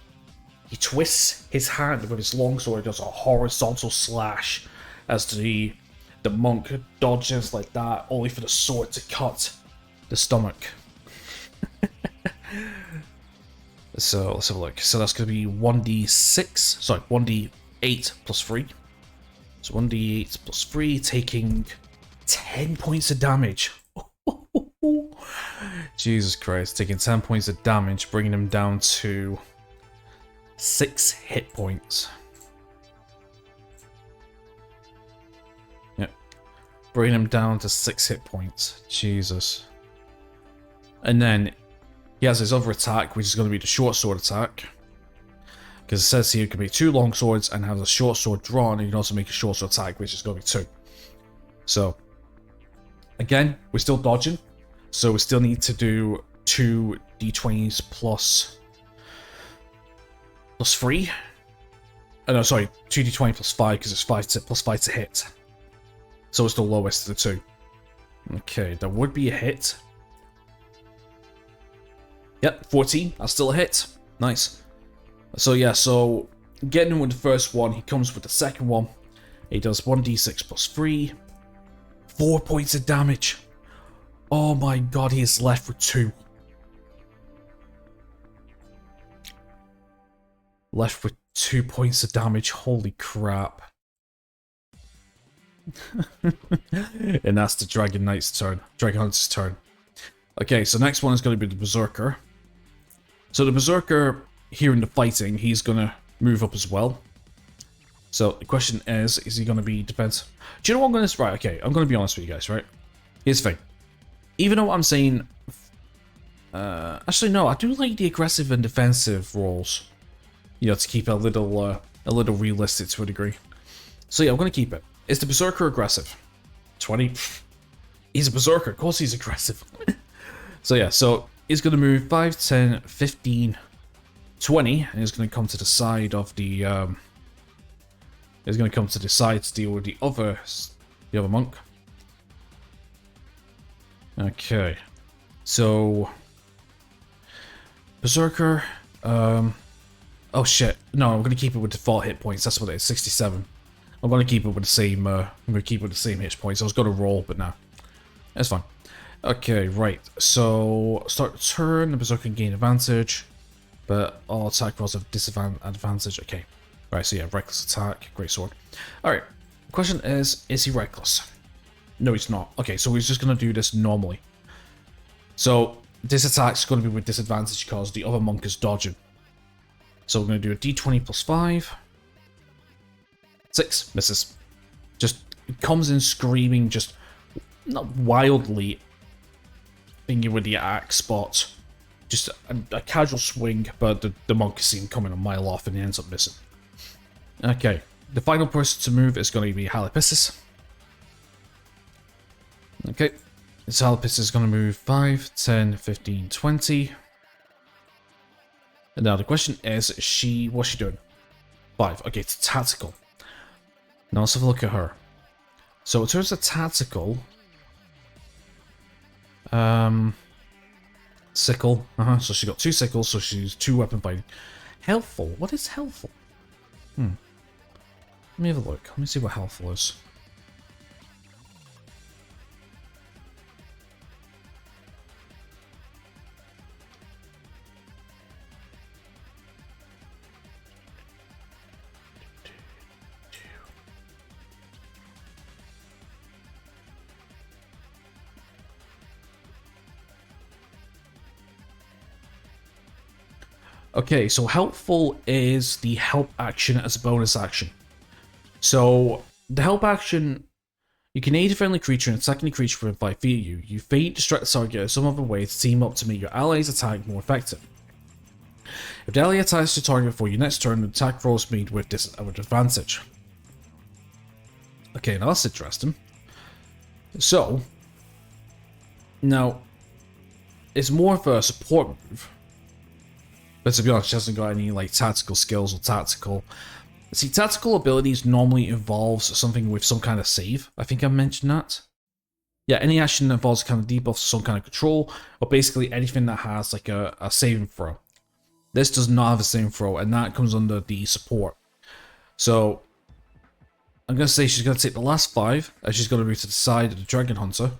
he twists his hand with his longsword, does a horizontal slash as the monk dodges like that, only for the sword to cut the stomach. So let's have a look. So that's going to be 1d8 +3. So 1d8 +3, taking 10 points of damage. Jesus Christ, taking 10 points of damage, bringing him down to 6 hit points. Yep. Bringing him down to 6 hit points. Jesus. And then he has his other attack, which is going to be the short sword attack. Because it says here it can be 2 long swords and have a short sword drawn, and you can also make a short sword attack, which is going to be 2. So, again, we're still dodging. So we still need to do 2 d20s +3. Oh, no, sorry, 2 d20 +5 because it's +5 to hit. So it's the lowest of the 2. Okay, that would be a hit. Yep, 14. That's still a hit. Nice. So yeah, so getting him with the first one, he comes with the second one. He does 1d6 +3. 4 points of damage. Oh my god, he is left with 2. Left with 2 points of damage. Holy crap. And that's the Dragon Knight's turn. Dragon Hunter's turn. Okay, so next one is going to be the Berserker. So the Berserker, here in the fighting, he's going to move up as well. So the question is he going to be defensive? Do you know what I'm going to... Right, okay, I'm going to be honest with you guys, right? Here's the thing. Even though I'm saying Actually, no, I do like the aggressive and defensive rolls. You know, to keep it a little realistic to a degree. So yeah, I'm going to keep it. Is the Berserker aggressive? 20? He's a Berserker. Of course he's aggressive. So yeah, so he's going to move 5, 10, 15, 20. And he's going to come to the side of the... he's going to come to the side to deal with the other monk. Okay. So... Berserker... Oh shit! No, I'm gonna keep it with default hit points. That's what it is. 67. I'm gonna keep it with the same. I'm gonna keep it with the same hit points. I was gonna roll, but no, that's fine. Okay, right. So start the turn. The Berserker can gain advantage, but all attack rolls have disadvantage. Okay, right. So yeah, reckless attack. Great sword. All right. The question is he reckless? No, he's not. Okay, so he's just gonna do this normally. So this attack's gonna be with disadvantage because the other monk is dodging. So we're going to do a d20 plus 5. 6. Misses. Just comes in screaming, just not wildly thingy with the axe spot. Just a casual swing, but the monk is seen coming a mile off and he ends up missing. Okay. The final person to move is going to be Halipissus. Okay. This Halipissus is going to move 5, 10, 15, 20. And now the question is, what's she doing? 5. Okay, it's tactical. Now let's have a look at her. So in terms of tactical, sickle. So she got 2 sickles, so she's 2 weapon fighting. Helpful. What is helpful? Let me have a look. Let me see what helpful is. Okay, so helpful is the help action as a bonus action. So the help action, you can aid a friendly creature and attack any creature within 5 feet of you. You feint, distract the target in some other way to team up to make your allies' attack more effective. If the ally attacks the target before your next turn, the attack roll is made with advantage. Okay, now that's interesting. So, now, it's more of a support move. But to be honest, she hasn't got any like tactical skills or tactical. See, tactical abilities normally involves something with some kind of save. I think I mentioned that. Yeah, any action that involves kind of debuff, some kind of control, or basically anything that has like a saving throw. This does not have a saving throw, and that comes under the support. So I'm gonna say she's gonna take the last 5, and she's gonna move to the side of the Dragon Hunter,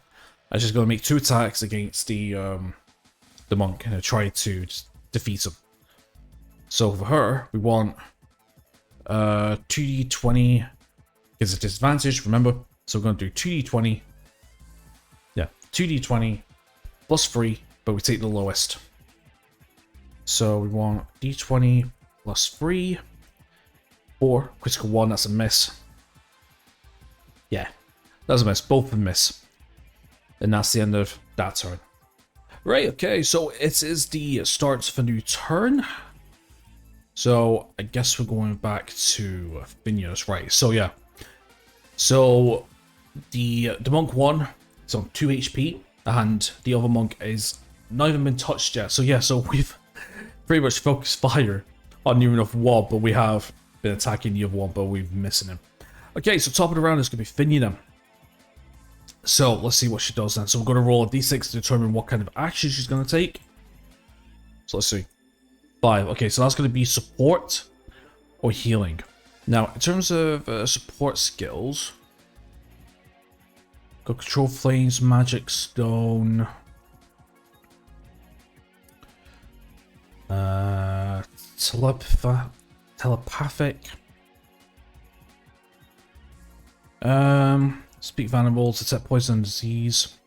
and she's gonna make 2 attacks against the monk and try to just defeat him. So for her, we want 2d20 gives a disadvantage, remember? So we're going to do 2d20. Yeah, 2d20 plus 3, but we take the lowest. So we want d20 plus 3. 4, critical 1, that's a miss. Yeah, that's a miss, both of them miss. And that's the end of that turn. Right, okay, so it is the start of a new turn. So I guess we're going back to Phineas, right? So yeah, so the monk 1 is on 2 HP, and the other monk is not even been touched yet. So yeah, so we've pretty much focused fire on near enough one, but we have been attacking the other one, but we're missing him. Okay, so top of the round is going to be Phineas. So let's see what she does then. So we're going to roll a d6 to determine what kind of action she's going to take. So let's see. 5. Okay, so that's going to be support or healing. Now, in terms of support skills, got control flames, magic stone, telepathic, speak animals, detect poison and disease.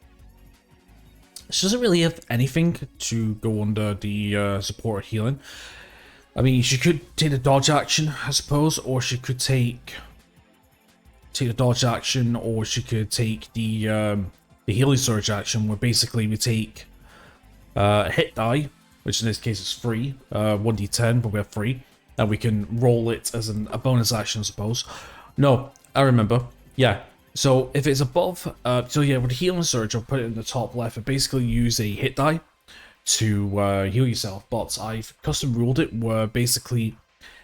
She doesn't really have anything to go under the support or healing. I mean, she could take the dodge action, I suppose, or she could take the dodge action, or she could take the healing surge action, where basically we take hit die, which in this case is free, 1d10, but we have free, and we can roll it as a bonus action, I suppose. No, I remember. Yeah. So if it's above, so yeah, with Healing Surge, I'll put it in the top left, and basically use a hit die to heal yourself. But I've custom ruled it where basically,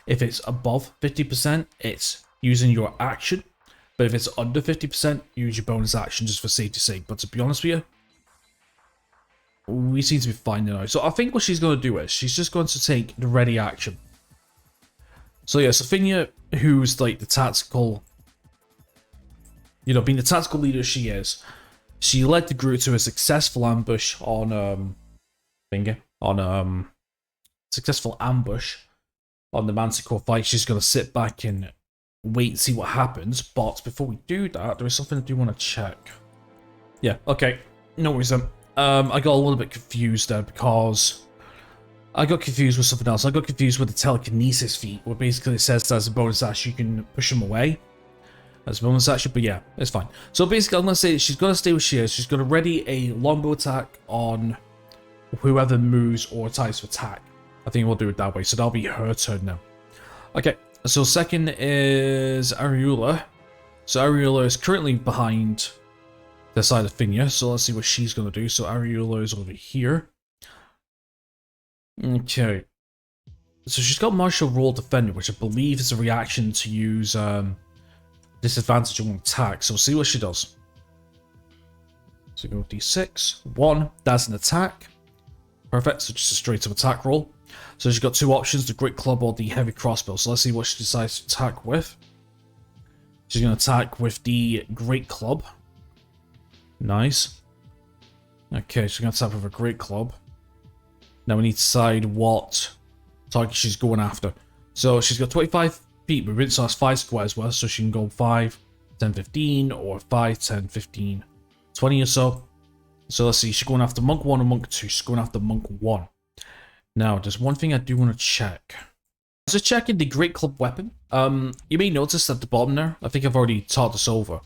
if it's above 50%, it's using your action. But if it's under 50%, use your bonus action just for safety's sake. But to be honest with you, we seem to be fine now. So I think what she's going to do is, she's just going to take the ready action. So yeah, Sophia, who's like the tactical, being the tactical leader she is, she led the group to a successful ambush on, successful ambush on the Manticore fight. She's going to sit back and wait and see what happens, but before we do that, there is something I do want to check. Yeah, okay, no worries then. I got a little bit confused there because I got confused with something else. I got confused with the telekinesis feat, where basically it says that as a bonus action you can push them away. As a bonus action, but yeah, it's fine. So basically I'm going to say she's going to stay where she is. She's going to ready a longbow attack on whoever moves or tries to attack. I think we'll do it that way, so that'll be her turn now. Okay. So second is Ariula. So Ariula is currently behind the side of Finia. So let's see what she's going to do. So Ariula is over here. Okay. So she's got Martial Roll Defender, which I believe is a reaction to use disadvantage on attack. So we'll see what she does. So go D6. 1. That's an attack. Perfect. So just a straight up attack roll. So she's got two options, the Great Club or the Heavy Crossbow. So let's see what she decides to attack with. She's going to attack with the Great Club. Nice. Okay, she's going to attack with a Great Club. Now we need to decide what target she's going after. So she's got 25 feet movement, so that's 5 squares worth. So she can go 5, 10, 15, or 5, 10, 15, 20 or so. So let's see, she's going after Monk 1 and Monk 2. She's going after Monk 1. Now, there's one thing I do want to check. Just checking the Great Club weapon. You may notice at the bottom there, I think I've already taught this over,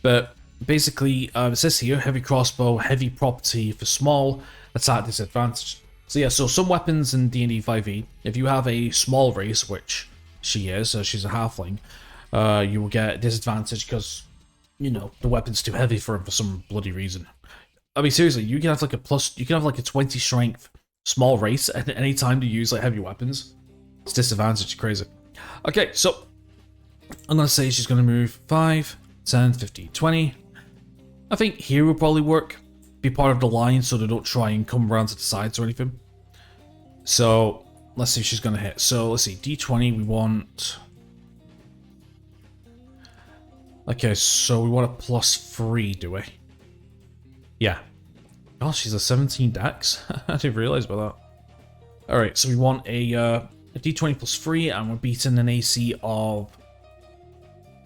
but basically it says here, heavy crossbow, heavy property for small, attack disadvantage. So yeah, so some weapons in D&D 5e, if you have a small race, which she is, she's a halfling, you will get disadvantage because, the weapon's too heavy for him for some bloody reason. I mean, seriously, you can have like a 20 strength small race at any time to use like heavy weapons. It's disadvantage, crazy. Okay, so I'm gonna say she's gonna move 5, 10, 15, 20. I think here will probably work. Be part of the line so they don't try and come around to the sides or anything. So let's see if she's gonna hit. So let's see, D20 we want. Okay, so we want a +3, do we? Yeah. Oh, she's a 17 dex. I didn't realize about that. Alright, so we want a D20 +3, and we're beating an AC of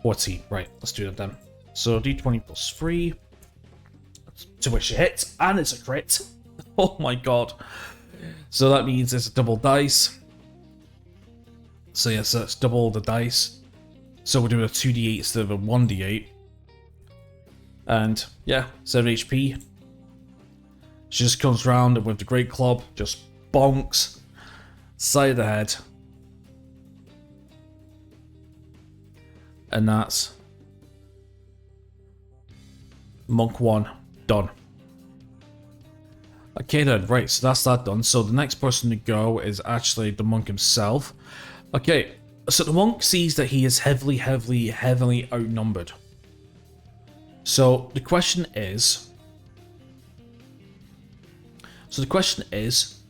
14. Right, let's do that then. So D20 +3, to which it hits, and it's a crit. Oh my god. So that means it's a double dice. So yes, that's double the dice. So we're doing a 2d8 instead of a 1d8. And yeah, 7 HP. She just comes round with the Great Club, just bonks, side of the head. And that's Monk 1 done. Okay then, right, so that's that done. So the next person to go is actually the monk himself. Okay, so the monk sees that he is heavily outnumbered. So the question is,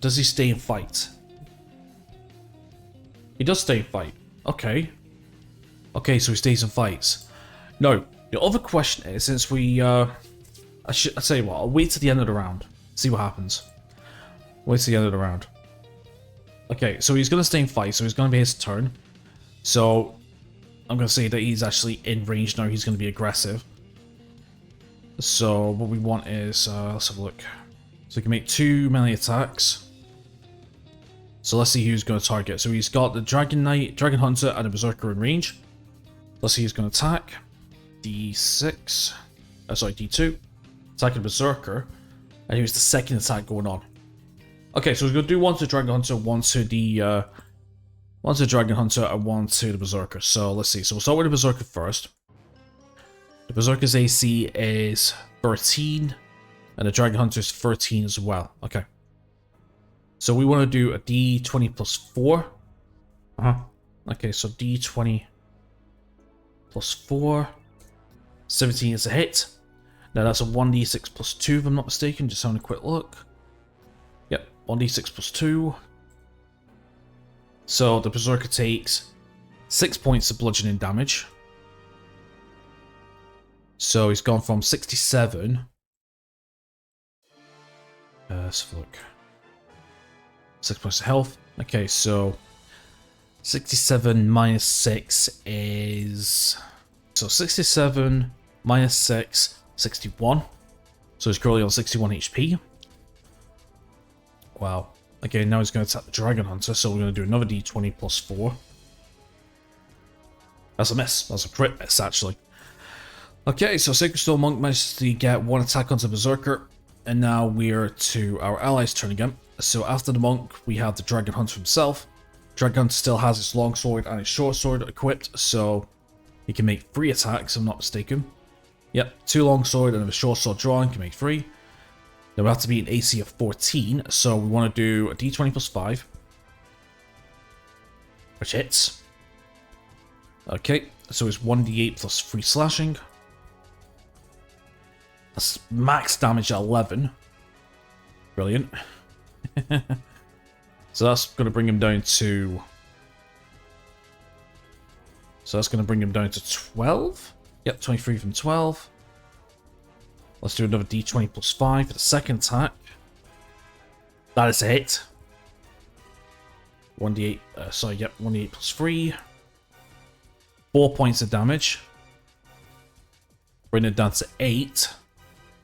does he stay and fight? He does stay and fight. Okay. Okay, so he stays and fights. No, the other question is, since we, I'll tell you what, I'll wait till the end of the round. See what happens. Wait till the end of the round. Okay, so he's going to stay and fight, so he's going to be his turn. So, I'm going to say that he's actually in range now, he's going to be aggressive. So, what we want is, let's have a look. So, he can make 2 melee attacks. So, let's see who's going to target. So, he's got the Dragon Knight, Dragon Hunter, and a Berserker in range. Let's see who's going to attack. D6. Sorry, D2. Attacking Berserker. And here's the second attack going on. Okay, so we're gonna do one to Dragon Hunter, one to the Dragon Hunter, and one to the Berserker. So let's see. So we'll start with the Berserker first. The Berserker's AC is 13, and the Dragon Hunter's 13 as well. Okay. So we want to do a D20 plus 4. Okay, so D20 plus 4. 17 is a hit. Now that's a 1d6 plus 2 if I'm not mistaken. Just having a quick look. Yep, 1d6 plus 2. So the Berserker takes 6 points of bludgeoning damage. So he's gone from 67. Let's have a look. 6 points of health. Okay, so 67 minus 6 is... So 67 minus 6, 61. So he's currently on 61 HP. Wow. Okay, now he's going to attack the Dragon Hunter, so we're going to do another D20 plus 4. That's a miss. That's a crit miss, actually. Okay, so Sacred Stone Monk managed to get one attack onto Berserker, and now we're to our allies' turn again. So after the Monk, we have the Dragon Hunter himself. Dragon Hunter still has its longsword and its short sword equipped, so he can make 3 attacks, if I'm not mistaken. Yep, 2 longsword and a short sword drawn can make 3. Then we have to be an AC of 14, so we want to do a D20 plus 5. Which hits. Okay, so it's 1d8 plus 3 slashing. That's max damage at 11. Brilliant. So that's going to bring him down to... So that's going to bring him down to 12? Yep, 23 from 12. Let's do another D20 plus 5 for the second attack. That is a hit. 1d8, 1d8 plus 3. 4 points of damage. Bring it down to 8.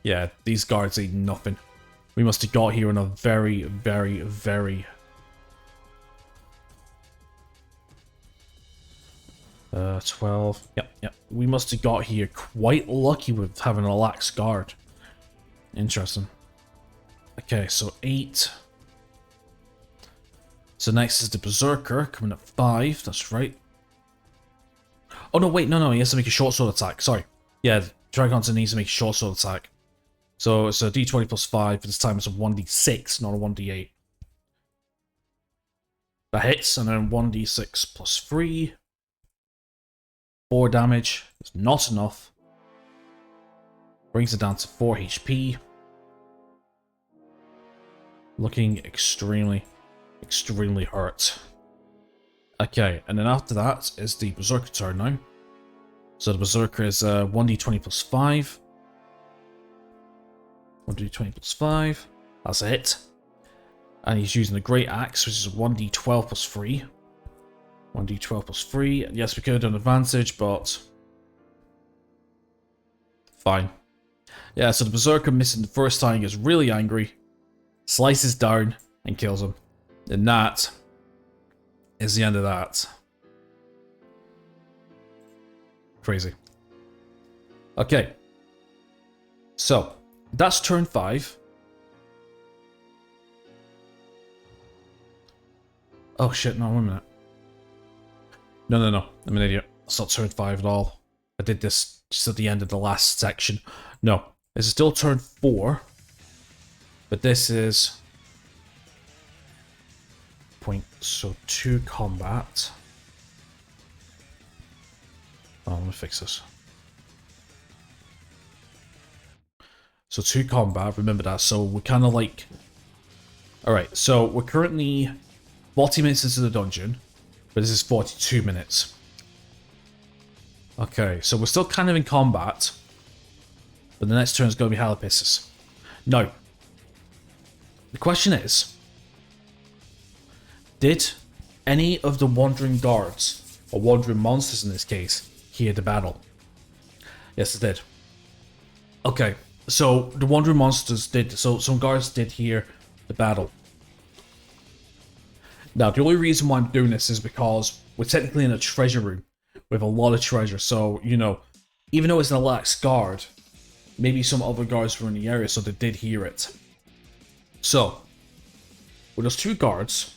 Yeah, these guards ain't nothing. We must have got here in a very, very, very... 12. Yep. We must have got here quite lucky with having a lax guard. Interesting. Okay, so 8. So next is the Berserker, coming at 5. That's right. Oh, no, wait. No. He has to make a short sword attack. Sorry. Yeah, the Dragon Hunter needs to make a short sword attack. So it's a D20 plus 5. This time it's a 1d6, not a 1d8. That hits, and then 1d6 plus 3. 4 damage. It's not enough. Brings it down to 4 HP. Looking extremely, extremely hurt. Okay, and then after that is the Berserker turn now. So the Berserker is 1d20 plus 5. 1d20 plus 5. That's a hit. And he's using the Great Axe, which is 1d12 plus 3. 1d12 plus 3. Yes, we could have done advantage, but... Fine. Yeah, so the Berserker missing the first time gets really angry, slices down, and kills him. And that is the end of that. Crazy. Okay. So, that's turn 5. Oh shit, no, wait a minute. No. I'm an idiot. It's not turn 5 at all. I did this just at the end of the last section. No. This is still turn 4. But this is... So 2 combat. Oh, let me fix this. So 2 combat, remember that. So we're kind of like... Alright, so we're currently 40 minutes into the dungeon. But this is 42 minutes. Okay, so we're still kind of in combat. But the next turn is going to be Halapissus. No. The question is... Did any of the wandering guards, or wandering monsters in this case, hear the battle? Yes, it did. Okay, so the wandering monsters did... So some guards did hear the battle. Now, the only reason why I'm doing this is because we're technically in a treasure room with a lot of treasure. So, you know, even though it's an lax guard, maybe some other guards were in the area, so they did hear it. So, with those 2 guards,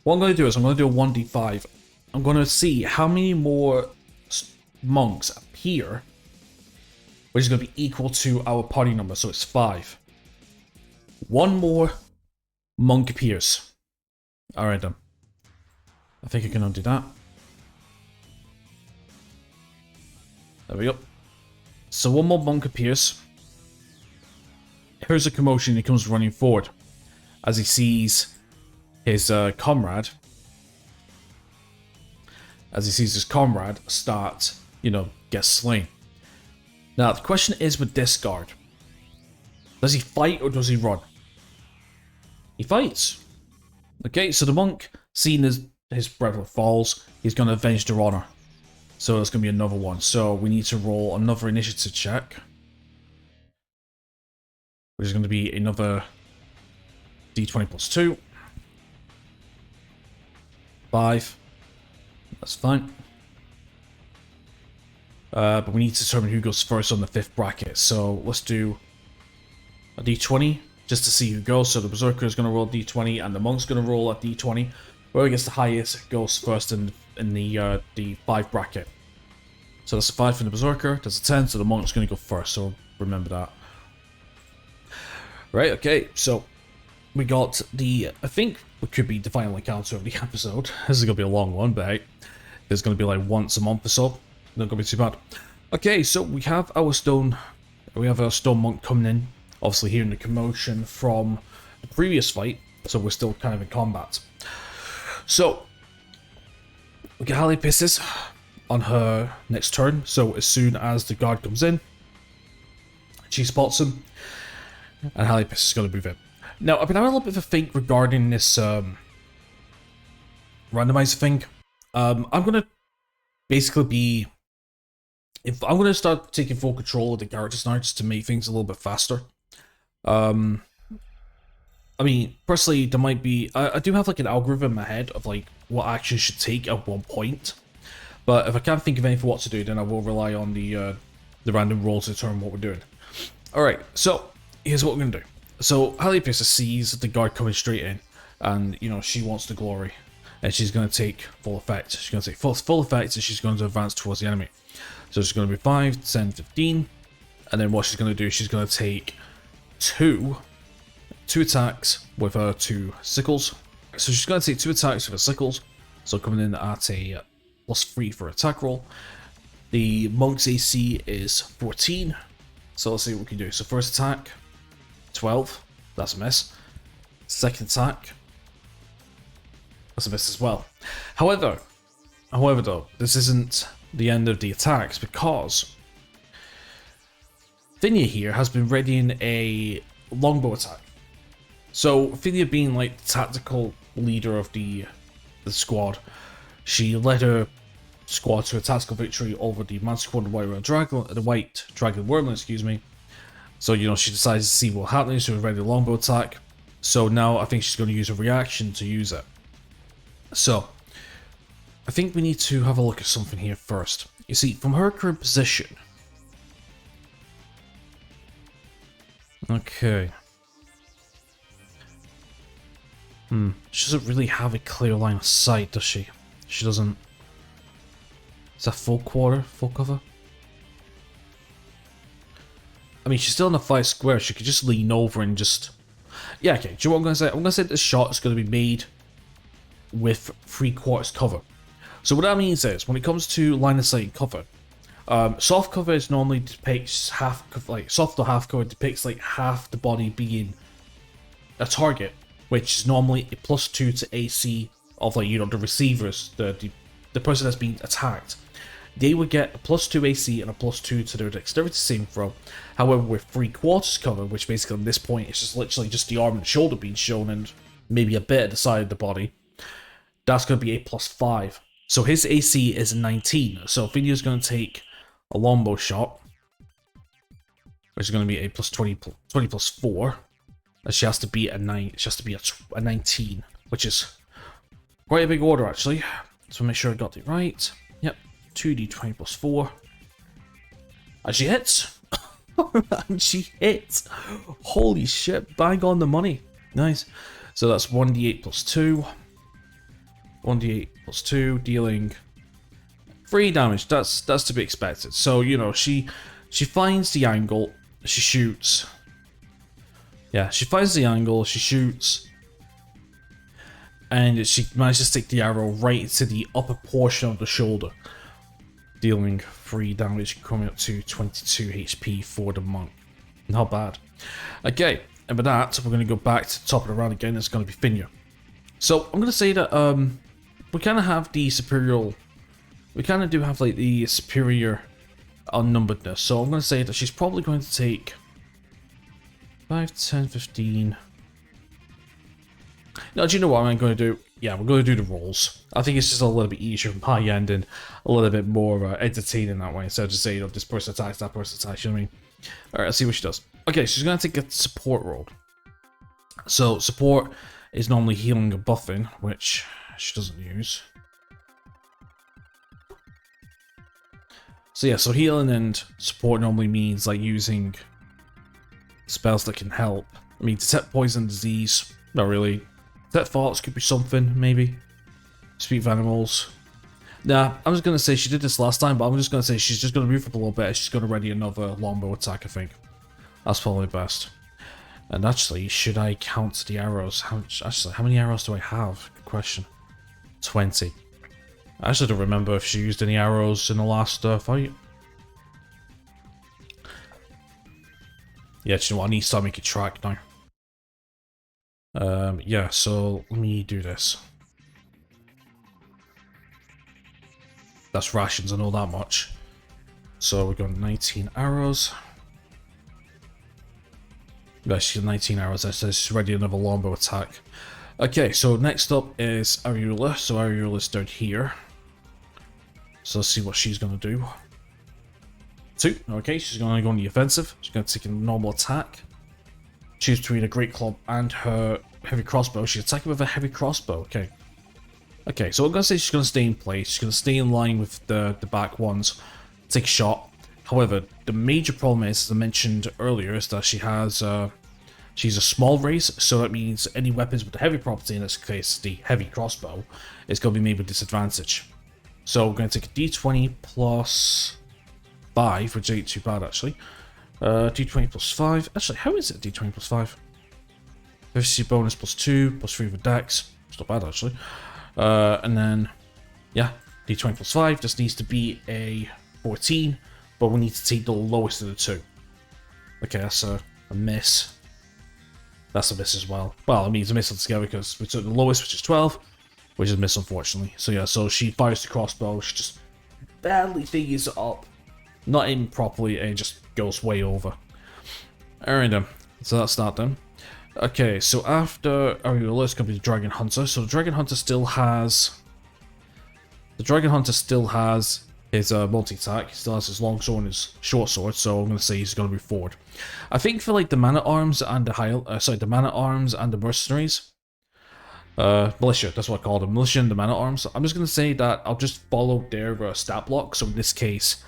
what I'm going to do is I'm going to do a 1d5. I'm going to see how many more monks appear, which is going to be equal to our party number, so it's 5. 1 more monk appears. Alright then. I think I can undo that. There we go. So 1 more monk appears. Here's a commotion, he comes running forward as he sees his comrade. As he sees his comrade start, get slain. Now the question is with this guard. Does he fight or does he run? He fights. Okay, so the monk, seeing his brother falls, he's going to avenge their honor. So there's going to be another one. So we need to roll another initiative check, which is going to be another d20 plus 2. 5. That's fine. But we need to determine who goes first on the 5th bracket. So let's do a d20 just to see who goes. So the Berserker is going to roll a d20 and the Monk's going to roll a d20. Whoever gets the highest goes first in the 5 bracket. So that's a 5 from the Berserker, that's a 10, so the Monk's going to go first, so remember that. Right, okay, so we got I think we could be the final encounter of the episode. This is going to be a long one, but hey, there's going to be like once a month or so. Not going to be too bad. Okay, so we have our stone monk coming in, obviously hearing the commotion from the previous fight, so we're still kind of in combat. So, we get Halle Pisses on her next turn, so as soon as the guard comes in, she spots him, and Halle Pisses is going to move in. Now, I've been having a little bit of a think regarding this randomizer thing. I'm going to basically I'm going to start taking full control of the characters now, just to make things a little bit faster. I mean, personally, there might be... I do have like an algorithm in my head of like what actions should take at one point. But if I can't think of anything what to do, then I will rely on the random rolls to determine what we're doing. Alright, so here's what we're going to do. So Halle Pisses sees the guard coming straight in, and she wants the glory. And she's going to take full effect. She's going to take full effect, and she's going to advance towards the enemy. So it's going to be 5, 10, 15. And then what she's going to do, she's going to take 2 attacks with her 2 sickles. So she's going to take 2 attacks with her sickles. So coming in at a +3 for attack roll. The monk's AC is 14. So let's see what we can do. So first attack, 12. That's a miss. Second attack, that's a miss as well. However though, this isn't the end of the attacks, because Finia here has been readying a longbow attack. So Finia, being like the tactical leader of the squad, she led her squad to a tactical victory over the Manticore and the White Dragon Wormling, excuse me. So she decides to see what happens. She was ready the longbow attack. So now I think she's going to use a reaction to use it. So I think we need to have a look at something here first. You see, from her current position. Okay. She doesn't really have a clear line of sight, does she? She doesn't. Is that full cover? I mean, she's still in a 5 square. She could just lean over and just... Yeah, okay. Do you know what I'm going to say? I'm going to say this shot is going to be made with 3/4 cover. So what that means is, when it comes to line of sight and cover, soft cover is normally depicts half, like soft or half cover depicts like half the body being a target, which is normally a +2 to AC of like the receivers, the person that's being attacked. They would get a +2 AC and a +2 to their dexterity saving throw. However, with 3/4 cover, which basically at this point is just literally just the arm and shoulder being shown and maybe a bit at the side of the body, that's going to be a +5. So his AC is 19. So Finia's going to take a longbow shot, which is going to be a +20 plus 4. She has to be a 9. She has to be a 19, which is quite a big order actually. So make sure I got it right. Yep, 2d20 plus 4. And she hits. And she hit. Holy shit, bang on the money. Nice. So that's 1d8 plus 2. 1d8 plus 2, dealing 3 damage. That's to be expected. So, you know, she finds the angle, she shoots. Yeah, she finds the angle, she shoots. And she manages to take the arrow right into the upper portion of the shoulder, dealing 3 damage, coming up to 22 HP for the monk. Not bad. Okay, and with that, we're going to go back to the top of the round again. It's going to be Finya. So I'm going to say that we kind of have the superior. We kind of do have like the superior unnumberedness. So I'm going to say that she's probably going to take 5, 10, 15. No, do you know what I'm going to do? Yeah, we're going to do the rolls. I think it's just a little bit easier from my end and a little bit more entertaining that way. Instead of just saying, you know, this person attacks, that person attacks, you know what I mean? Alright, let's see what she does. Okay, she's going to take a support roll. So, support is normally healing or buffing, which she doesn't use. So yeah, so healing and support normally means like using spells that can help. I mean, detect poison, disease, not really. Detect thoughts could be something, maybe. Speak of animals. Nah, I'm just going to say she did this last time, but I'm just going to say she's just going to move up a little bit. She's going to ready another longbow attack, I think. That's probably best. And actually, should I count the arrows? How many arrows do I have? Good question. 20. I actually don't remember if she used any arrows in the last fight. Yeah, do you know what? I need to start making track now. Yeah, so let me do this. That's rations, I know that much. So we've got 19 arrows. Yeah, she's got 19 arrows. That says she's ready another longbow attack. Okay, so next up is Ariula. So Ariula's down here. So let's see what she's going to do. 2. Okay, she's going to go on the offensive. She's going to take a normal attack. Choose between a great club and her heavy crossbow. She's attacking with a heavy crossbow. Okay. Okay, so I'm going to say she's going to stay in place. She's going to stay in line with the back ones. Take a shot. However, the major problem is, as I mentioned earlier, is that she has she's a small race, so that means any weapons with the heavy property, in this case the heavy crossbow, is going to be made with disadvantage. So we're going to take a d20 plus 5, which ain't too bad actually. D20 plus 5. Actually, how is it D20 plus 5? Efficiency bonus plus 2, plus 3 with dex. It's not bad actually. And then, yeah, D20 plus 5. This needs to be a 14, but we need to take the lowest of the 2. Okay, that's a miss. That's a miss as well. Well, I mean, it's a miss altogether because we took the lowest, which is 12, which is a miss unfortunately. So yeah, so she fires the crossbow. She just barely figures it up. Not aiming properly, and it just goes way over. Alright then, so that's that then. Okay, so after Ariula, it's going to be the Dragon Hunter. So the Dragon Hunter still has... his multi-attack. He still has his long sword and his short sword, so I'm going to say he's going to move forward. I think for like the Man-at-Arms and the Man-at-Arms and the Mercenaries... Militia, that's what I call them. Militia and the Man-at-Arms. I'm just going to say that I'll just follow their stat block, so in this case...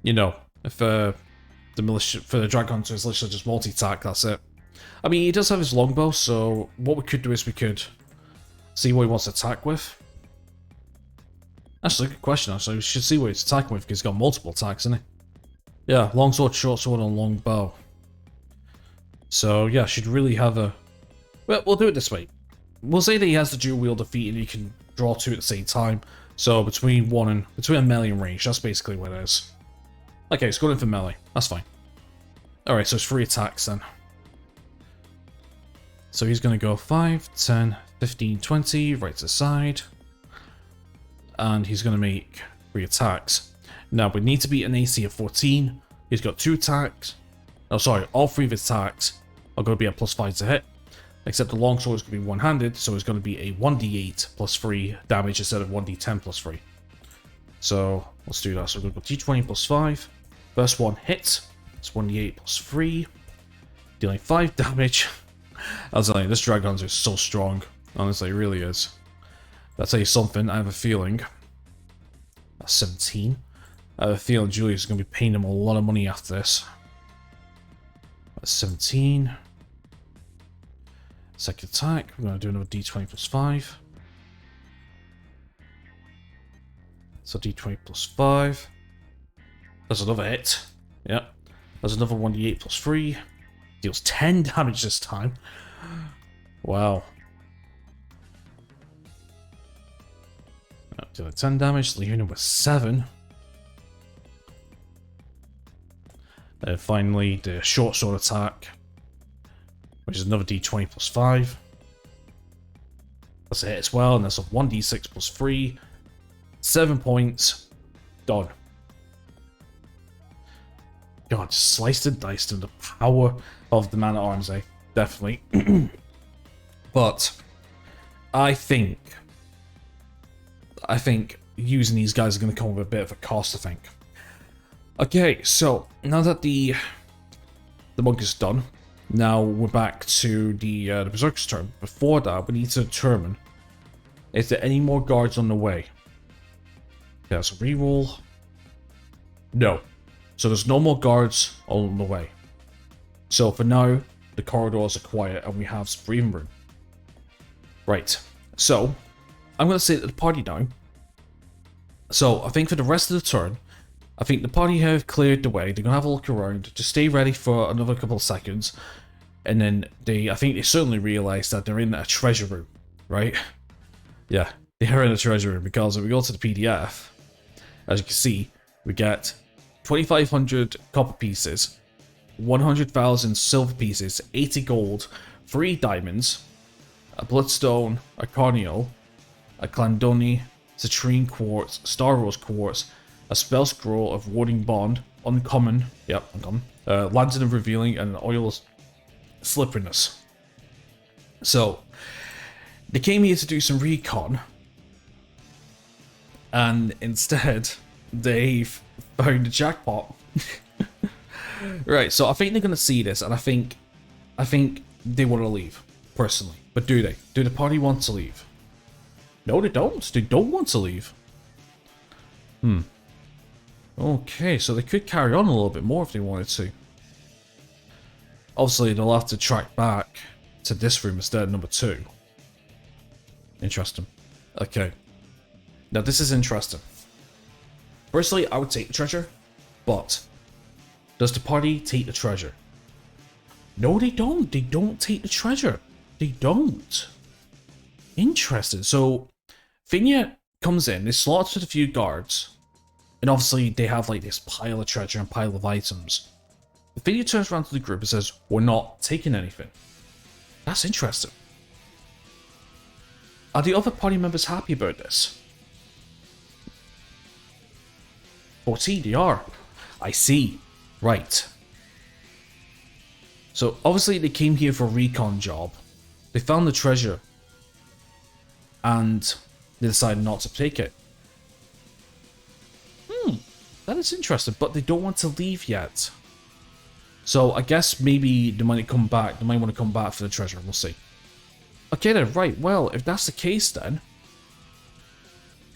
You know, if the militia for the Dragon Hunter is literally just multi-attack, that's it. I mean, he does have his longbow, so what we could do is we could see what he wants to attack with. Actually, good question, actually. We should see what he's attacking with, because he's got multiple attacks, isn't he? Yeah, longsword, short sword, and long bow. So, yeah, should really have a... Well, we'll do it this way. We'll say that he has the dual wield feat and he can draw 2 at the same time. So, between a melee and range, that's basically what it is. Okay, it's going in for melee. That's fine. Alright, so it's 3 attacks then. So he's going to go 5, 10, 15, 20, right to the side. And he's going to make 3 attacks. Now, we need to beat an AC of 14. He's got 2 attacks. Oh, sorry, all 3 of his attacks are going to be at +5 to hit. Except the longsword is going to be one-handed, so it's going to be a 1d8 plus 3 damage instead of 1d10 plus 3. So, let's do that. So we're going to go d20 plus 5. First one hits. It's 1d8 plus 3. Dealing 5 damage. I was telling you, this Dragon Hunter is so strong. Honestly, it really is. I'll tell you something, I have a feeling. That's 17. I have a feeling Julius is going to be paying him a lot of money after this. That's 17. Second attack, we're going to do another d20 plus 5. So d20 plus 5. There's another hit. Yep. There's another 1d8 plus 3. Deals 10 damage this time. Wow. Dealing 10 damage, leaving him with 7. Then finally, the short sword attack, which is another d20 plus 5. That's a hit as well, and that's a 1d6 plus 3. 7 points. Done. God, sliced and diced in the power of the man-at-arms, eh? Definitely. But I think using these guys is going to come with a bit of a cost, I think. Okay, so now that the monk is done, now we're back to the Berserker's turn. Before that, we need to determine, is there any more guards on the way? Okay, that's a reroll. No. So there's no more guards on the way. So for now, the corridors are quiet and we have some breathing room. Right. So I'm going to say that the party now. So I think for the rest of the turn, I think the party have cleared the way. They're going to have a look around, just stay ready for another couple of seconds. And then I think they certainly realize that they're in a treasure room, right? Yeah, they are in a treasure room because if we go to the PDF, as you can see, we get 2,500 copper pieces, 100,000 silver pieces, 80 gold, 3 diamonds, a bloodstone, a corneal, a clandoni, citrine quartz, star rose quartz, a spell scroll of warding bond, uncommon, yep, uncommon, lantern of revealing, and an oil slipperiness. So they came here to do some recon, and instead they've found a jackpot. Right, so I think they're gonna see this, and I think they want to leave, personally. But do they? Do the party want to leave? No, they don't. They don't want to leave. Okay, so they could carry on a little bit more if they wanted to. Obviously, they'll have to track back to this room instead of number 2. Interesting. Okay. Now, this is interesting. Personally, I would take the treasure, but does the party take the treasure? No, they don't. They don't take the treasure. They don't. Interesting. So, Finia comes in, they slaughtered a few guards, and obviously they have like this pile of treasure and pile of items. Finia turns around to the group and says, "We're not taking anything." That's interesting. Are the other party members happy about this? 14, they are. I see. Right. So, obviously they came here for a recon job. They found the treasure. And they decided not to take it. That is interesting, but they don't want to leave yet. So, I guess maybe they might come back. They might want to come back for the treasure. We'll see. Okay then, right. Well, if that's the case then,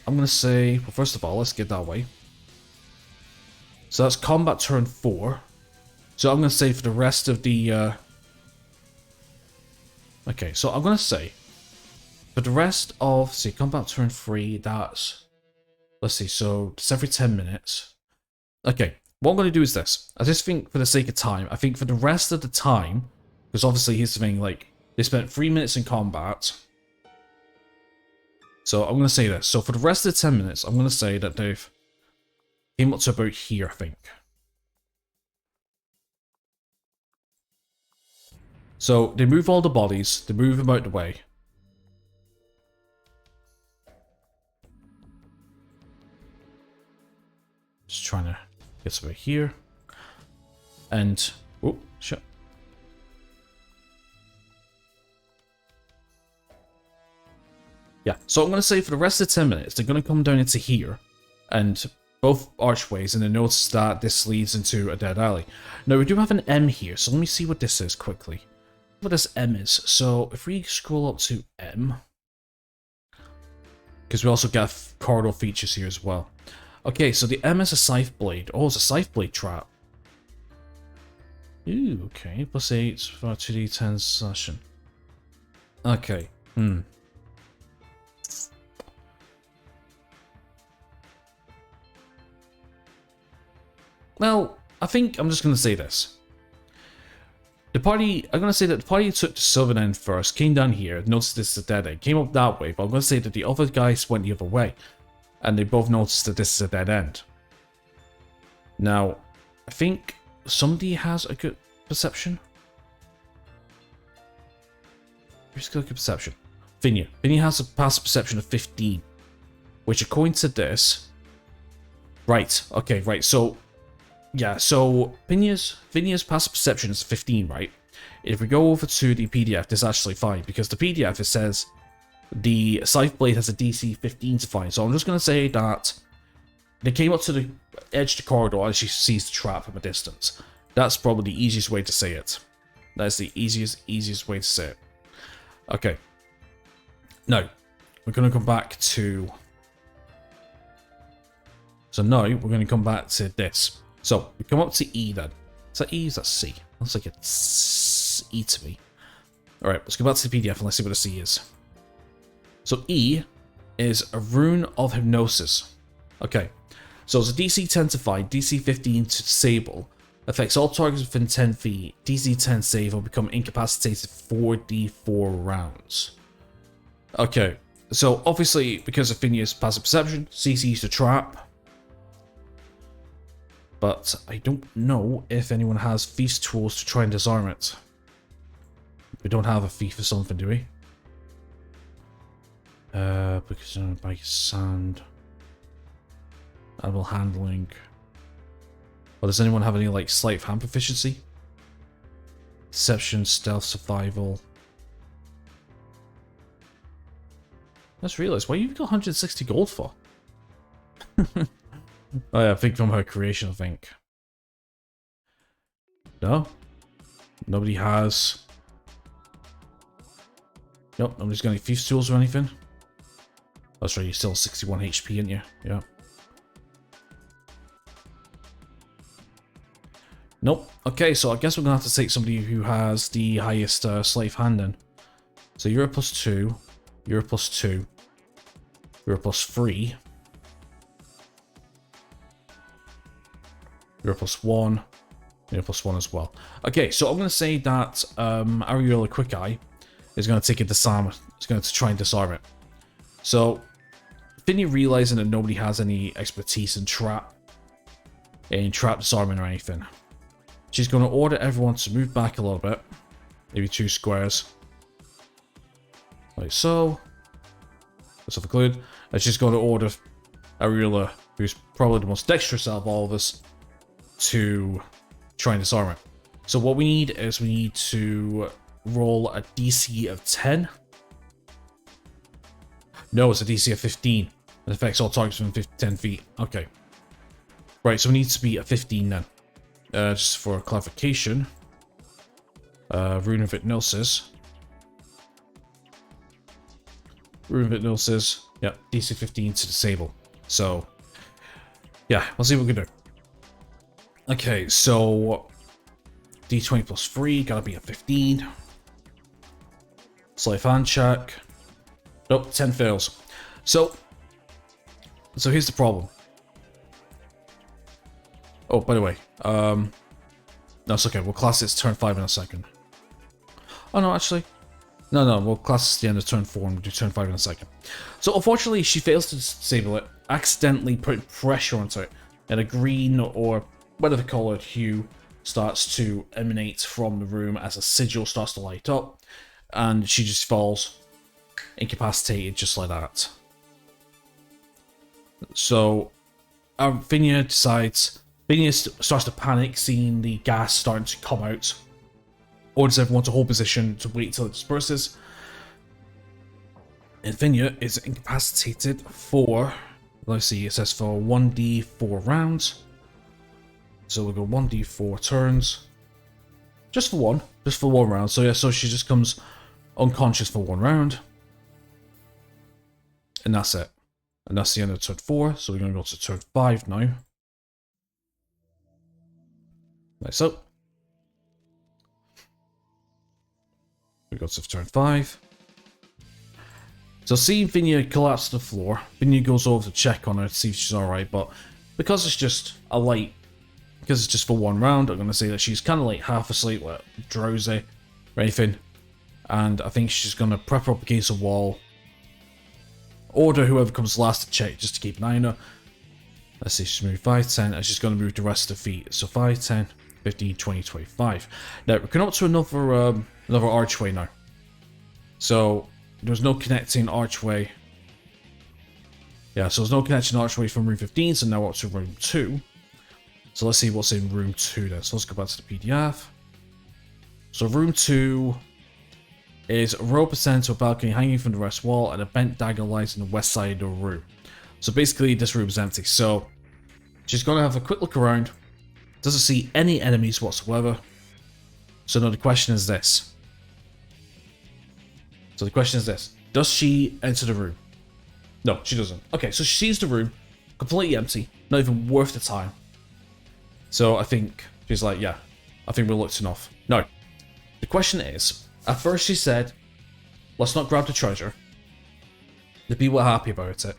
I'm going to say, well, first of all, let's get that way. So that's combat turn 4. So I'm going to say for the rest of the... Okay, so I'm going to say, for the rest of... See, combat turn 3, that's... Let's see, so it's every 10 minutes. Okay, what I'm going to do is this. I just think for the sake of time, I think for the rest of the time, because obviously here's the thing, like, they spent 3 minutes in combat. So I'm going to say this. So for the rest of the 10 minutes, I'm going to say that they've came up to about here, I think. So they move all the bodies, they move them out the way. Just trying to get some right here. And, oh, shit. Yeah, so I'm going to say for the rest of the 10 minutes, they're going to come down into here. And both archways, and then notice that this leads into a dead alley. Now, we do have an M here, so let me see what this is quickly. What this M is. So, if we scroll up to M, because we also get corridor features here as well. Okay, so the M is a scythe blade. Oh, it's a scythe blade trap. Ooh, okay. +8 for 2d10 slashing. Okay. Well, I think I'm just going to say this. I'm going to say that the party took the southern end first, came down here, noticed this is a dead end, came up that way, but I'm going to say that the other guys went the other way, and they both noticed that this is a dead end. Now, I think somebody has a good perception. Who's got a good perception? Vinya. Vinya has a passive perception of 15, which according to this... Right, okay, right, so... Yeah, so Vinya's passive perception is 15, right? If we go over to the PDF, this is actually fine, because the PDF, it says the Scythe Blade has a DC 15 to find, so I'm just going to say that they came up to the edge of the corridor and she sees the trap from a distance. That's probably the easiest way to say it. That's the easiest way to say it. Okay. Now, we're going to come back to... So now, we're going to come back to this. So, we come up to E then. Is that E? Is that C? Looks like it's E to me. Alright, let's go back to the PDF and let's see what a C is. So, E is a rune of hypnosis. Okay. So, it's a DC 10 to find, DC 15 to disable. Affects all targets within 10 feet. DC 10 save will become incapacitated 4d4 rounds. Okay. So, obviously, because of Finnia's passive perception, CC's to trap. But I don't know if anyone has Thief's tools to try and disarm it. We don't have a Thief or something, do we? Because by sand. Animal handling. Or does anyone have any, like, sleight of hand proficiency? Deception, stealth, survival. I just realised, why you've got 160 gold for? Oh yeah, I think from her creation, I think. No? Nobody has... Nope, nobody's got any Thief's tools or anything. That's right, you're still 61 HP, aren't you? Yeah. Nope. Okay, so I guess we're gonna have to take somebody who has the highest sleight of hand then. So you're a +2, you're a +2, you're a +3. You're a +1. You're a +1 as well. Okay, so I'm going to say that Ariola Quick Eye is going to take a disarm. It's going to try and disarm it. So, Finny realizing that nobody has any expertise in trap disarming or anything, she's going to order everyone to move back a little bit, maybe 2 squares, like so. Let's have a clue. And she's going to order Ariola, who's probably the most dexterous out of all of us, to try and disarm it. So what we need is we need to roll a DC of 10. No, it's a DC of 15. It affects all targets within 10 feet. Okay. Right, so it needs to be a 15 then. Just for clarification. Rune of Hypnosis. Rune of Hypnosis. Yeah, DC 15 to disable. So, yeah, let's see what we can do. Okay, so D20 +3, gotta be a 15. Sleight of hand check. Nope, 10 fails. So here's the problem. Oh, by the way, no, it's okay. We'll class it's turn 5 in a second. Oh no, actually, no, we'll class it's the end of turn 4 and we'll do turn 5 in a second. So unfortunately, she fails to disable it, accidentally putting pressure onto it, and a green or whatever colored hue starts to emanate from the room as a sigil starts to light up, and she just falls incapacitated just like that. So Vinya starts to panic, seeing the gas starting to come out, orders everyone to hold position to wait till it disperses, and Vinya is incapacitated for, let's see, it says for 1d4 rounds. So we'll go 1d4 turns. Just for one round. So yeah, so she just comes unconscious for 1 round. And that's it. And that's the end of turn 4. So we're going to go to turn 5 now. Like so. We go to turn 5. So seeing Vinia collapse to the floor, Vinia goes over to check on her to see if she's alright, but because it's just a light, because it's just for one round, I'm going to say that she's kind of like half asleep, like drowsy or anything. And I think she's going to prep her up against a wall. Order whoever comes last to check just to keep an eye on her. Let's see, she's moved 5, 10, and she's going to move the rest of the feet. So 5, 10, 15, 20, 25. Now, we're coming up to another archway now. So, there's no connecting archway. Yeah, so there's no connecting archway from room 15, so now we're up to room 2. So let's see what's in room 2 then. So let's go back to the PDF. So room 2 is a rope ascending to a balcony hanging from the west wall, and a bent dagger lies on the west side of the room. So basically, this room is empty. So she's going to have a quick look around. Doesn't see any enemies whatsoever. So now the question is this. Does she enter the room? No, she doesn't. Okay, so she sees the room. Completely empty. Not even worth the time. So I think she's like, yeah, I think we're looked enough. No. The question is, at first she said, let's not grab the treasure. The people are happy about it.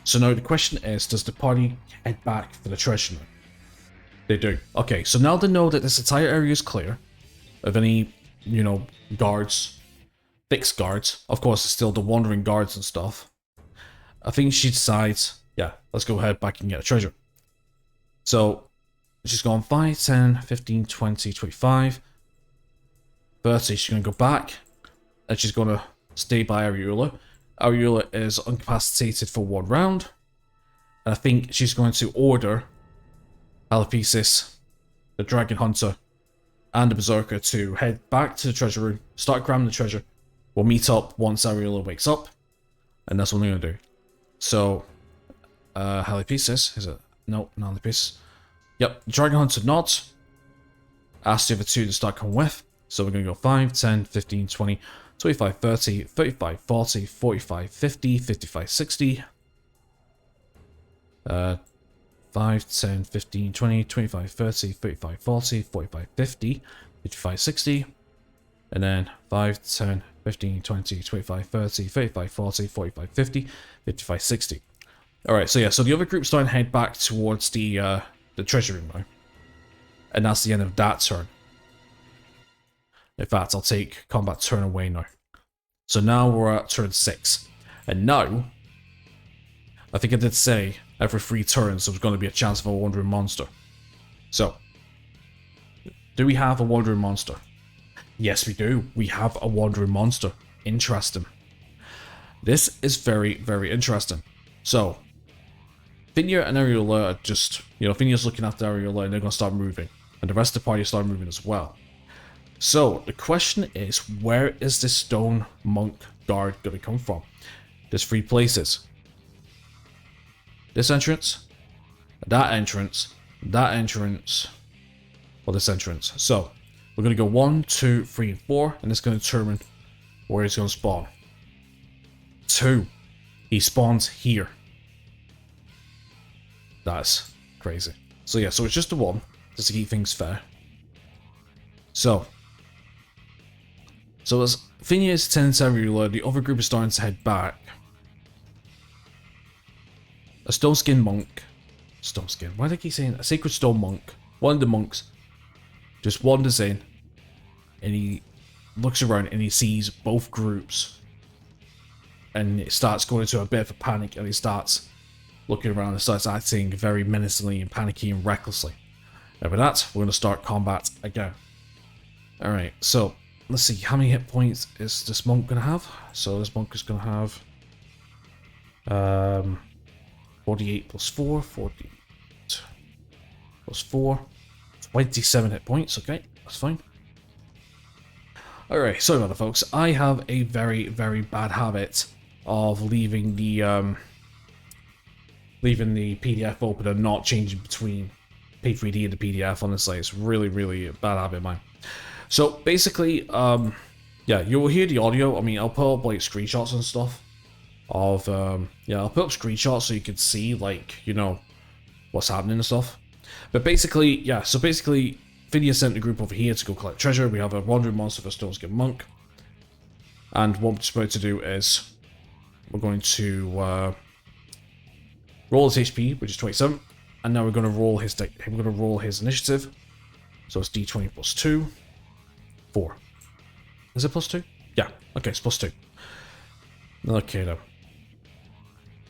So now the question is, does the party head back for the treasure now? They do. Okay, so now they know that this entire area is clear of any, you know, guards. Fixed guards. Of course, it's still the wandering guards and stuff. I think she decides, yeah, let's go ahead back and get a treasure. So, she's gone 5, 10, 15, 20, 25, 30. She's going to go back, and she's going to stay by Ariula. Ariula is incapacitated for 1 round. And I think she's going to order Alepesis, the Dragon Hunter, and the Berserker to head back to the treasure room, start grabbing the treasure. We'll meet up once Ariula wakes up, and that's what we're going to do. So, Halepesis, is it? No, not Halepesis. Yep, Dragon Hunter nods. Ask the other 2 to start coming with. So we're going to go 5, 10, 15, 20, 25, 30, 35, 40, 45, 50, 55, 60. 5, 10, 15, 20, 25, 30, 35, 40, 45, 50, 55, 60. And then 5, 10, 15, 20, 25, 30, 35, 40, 45, 50, 55, 60. Alright, so yeah, so the other group's starting to head back towards the treasure room now. And that's the end of that turn. In fact, I'll take combat turn away now. So now we're at turn 6. And now, I think I did say every 3 turns there was going to be a chance of a wandering monster. So, do we have a wandering monster? Yes, we do. We have a wandering monster. Interesting. This is very, very interesting. So, Vinia and Ariula are just, you know, Vinia's looking after Ariula and they're going to start moving. And the rest of the party start moving as well. So, the question is, where is this stone monk guard going to come from? There's 3 places. This entrance, that entrance, or this entrance. So, we're going to go 1, 2, 3, and 4, and it's going to determine where he's going to spawn. 2. He spawns here. That's crazy. So yeah, so it's just the 1, just to keep things fair. So as Vinia is tending to Ariula, the other group is starting to head back. A stone skin monk. Stone skin. Why do I keep saying a sacred stone monk? One of the monks just wanders in and he looks around and he sees both groups. And it starts going into a bit of a panic and he starts looking around and starts acting very menacingly and panicky and recklessly. And with that, we're going to start combat again. Alright, so let's see, how many hit points is this monk going to have? So this monk is going to have 48 plus 4, 48 plus 4, 27 hit points. Okay, that's fine. Alright, sorry about that, folks. I have a very, very bad habit of leaving the PDF open and not changing between P3D and the PDF. Honestly, it's really, really a bad habit of mine. So basically, yeah, you will hear the audio. I mean, I'll put up like screenshots and stuff of yeah, I'll put up screenshots so you can see, like, you know, what's happening and stuff. But basically, yeah, so basically Vinia sent the group over here to go collect treasure. We have a wandering monster for Stone Skin Monk. And what we're just about to do is we're going to roll his HP, which is 27, and now we're going to roll his initiative. So it's D20 plus 2, 4. Is it plus 2? Yeah. Okay, it's plus 2. Okay, now.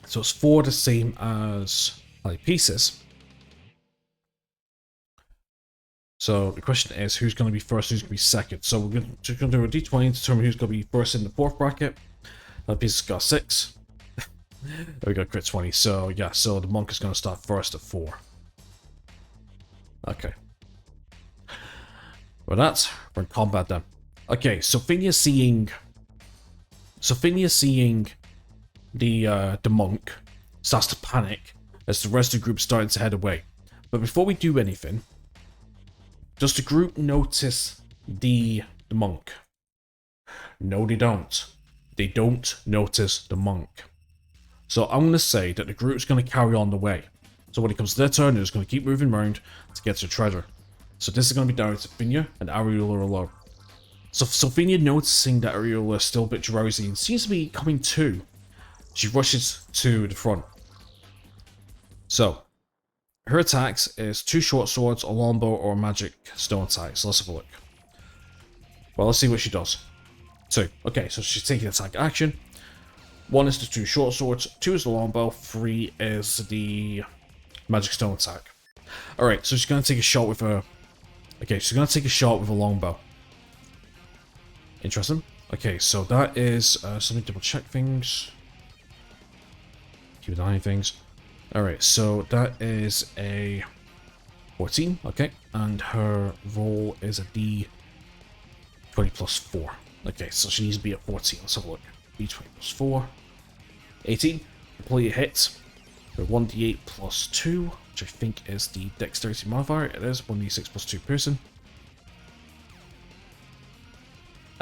So it's 4, the same as pieces. So the question is, who's going to be first, who's going to be second? So we're just going to do a D20 to determine who's going to be first in the 4th bracket. That piece has got 6. There we go, crit 20. So yeah, so the monk is going to start first at 4. Okay. With that, we're in combat then. Okay, Sophia seeing the monk starts to panic as the rest of the group starting to head away. But before we do anything, does the group notice the monk? No, they don't. They don't notice the monk. So I'm going to say that the group's going to carry on the way. So when it comes to their turn, they're just going to keep moving around to get to the treasure. So this is going to be down to Sophia and Ariola alone. So Sophia, noticing that Ariola is still a bit drowsy and seems to be coming to, she rushes to the front. So her attacks is 2 short swords, a longbow, or a magic stone attack. So let's have a look. Well, let's see what she does. 2. Okay, so she's taking attack action. 1 is the 2 short swords, 2 is the longbow, 3 is the magic stone attack. Alright, so she's going to take a shot with a... Okay, she's going to take a shot with a longbow. Interesting. Okay, so that is... so let me double check things. Keep an eye on things. Alright, so that is a 14, okay, and her roll is a D20 plus 4. Okay, so she needs to be at 14. Let's have a look. D20 plus 4. 18. Complete hits. 1d8 plus 2, which I think is the dexterity modifier. It is 1d6 plus 2 person.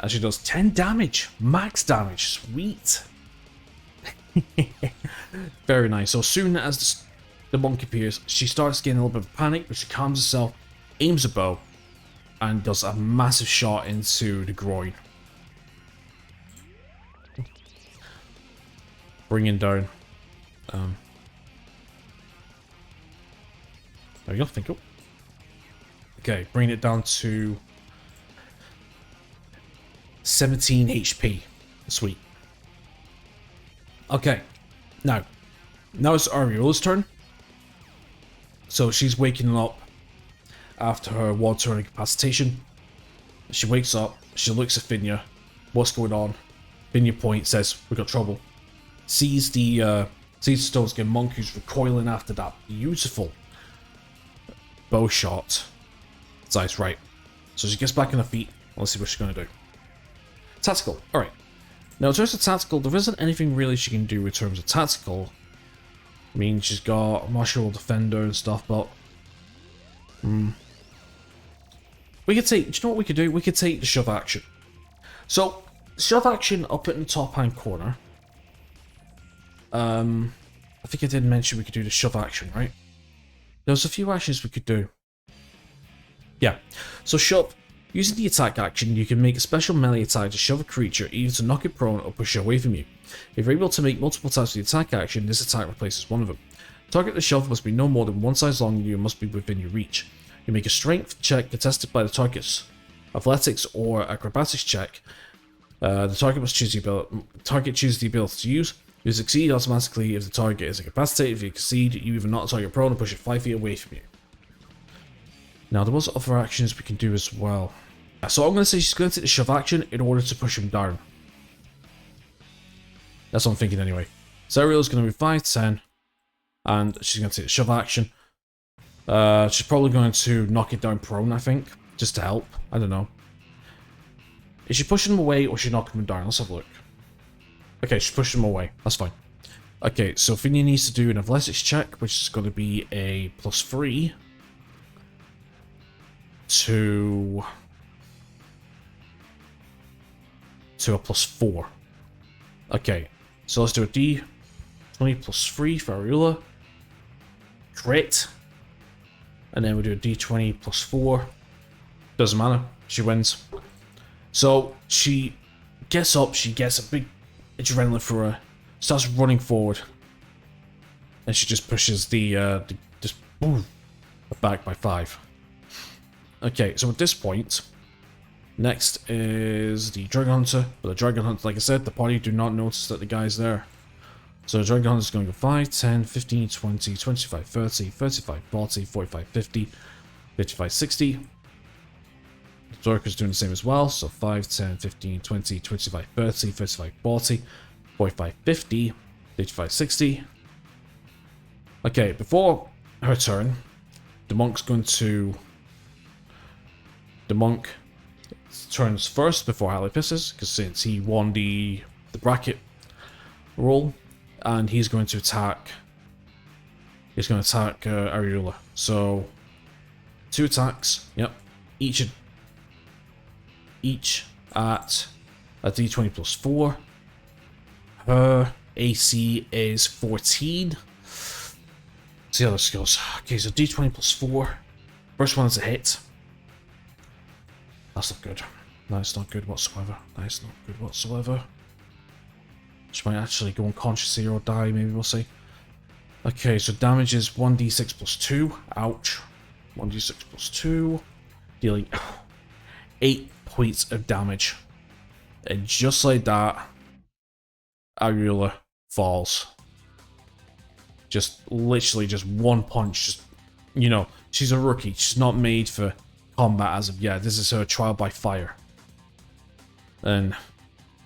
And she does 10 damage. Max damage. Sweet. Very nice. So as soon as the monk appears, she starts getting a little bit of panic, but she calms herself, aims a bow, and does a massive shot into the groin. Bringing down. There we go, thank you. Okay, bring it down to 17 HP. Sweet. Okay, now it's Ariola's turn. So she's waking up after her one turn incapacitation. She wakes up, she looks at Finya. What's going on? Finya points, says, "We got trouble." Sees the stone skin monk who's recoiling after that beautiful bow shot. Decides, right. So she gets back on her feet. Let's see what she's going to do. Tactical. Alright. Now, in terms of tactical, there isn't anything really she can do in terms of tactical. I mean, she's got martial defender and stuff, but... We could take... Do you know what we could do? We could take the shove action. So, shove action up in the top-hand corner. I think I did mention we could do the shove action, right? There's a few actions we could do. Yeah. So, shove... Using the attack action, you can make a special melee attack to shove a creature, either to knock it prone or push it away from you. If you're able to make multiple attacks with the attack action, this attack replaces one of them. Target the shove must be no more than one size long and you must be within your reach. You make a strength check contested by the target's athletics or acrobatics check. The target must choose the ability to use. You succeed automatically if the target is incapacitated. If you succeed, you either knock the target prone or push it 5 feet away from you. Now, there was other actions we can do as well. So I'm going to say she's going to take the shove action in order to push him down. That's what I'm thinking anyway. So Ariel's going to move 5, 10, and she's going to take the shove action. She's probably going to knock it down prone, I think, just to help. I don't know. Is she pushing him away or is she knocking him down? Let's have a look. Okay, she's pushing him away. That's fine. Okay, so Finya needs to do an athletics check, which is going to be a +3 to a +4. Okay, so let's do a D20 +3 for Ariola. Crit. And then we do a D20 +4. Doesn't matter. She wins. So she gets up, she gets a big adrenaline for her, starts running forward, and she just pushes the just boom, back by 5. Okay, so at this point, next is the Dragon Hunter. But the Dragon Hunter, like I said, the party do not notice that the guy's there. So the Dragon Hunter is going to go 5, 10, 15, 20, 25, 30, 35, 40, 45, 50, 55, 60. The Dorker's doing the same as well. So 5, 10, 15, 20, 25, 30, 35, 40, 45, 50, 55, 60. Okay, before her turn, the monk's going to... The monk turns first before Hallie pisses, because since he won the bracket roll, and he's going to attack. He's going to attack Ariula. So 2 attacks. Yep, each at a d20 plus 4. Her AC is 14. See how this goes. Okay, so d20 plus 4. First one is a hit. That's not good. That's not good whatsoever. That's not good whatsoever. She might actually go unconscious here or die, maybe, we'll see. Okay, so damage is 1d6 plus 2. Ouch. 1d6 plus 2. Dealing 8 points of damage. And just like that, Ariula falls. Just literally just one punch. Just, you know, she's a rookie. She's not made for combat as of yet. This is her trial by fire. And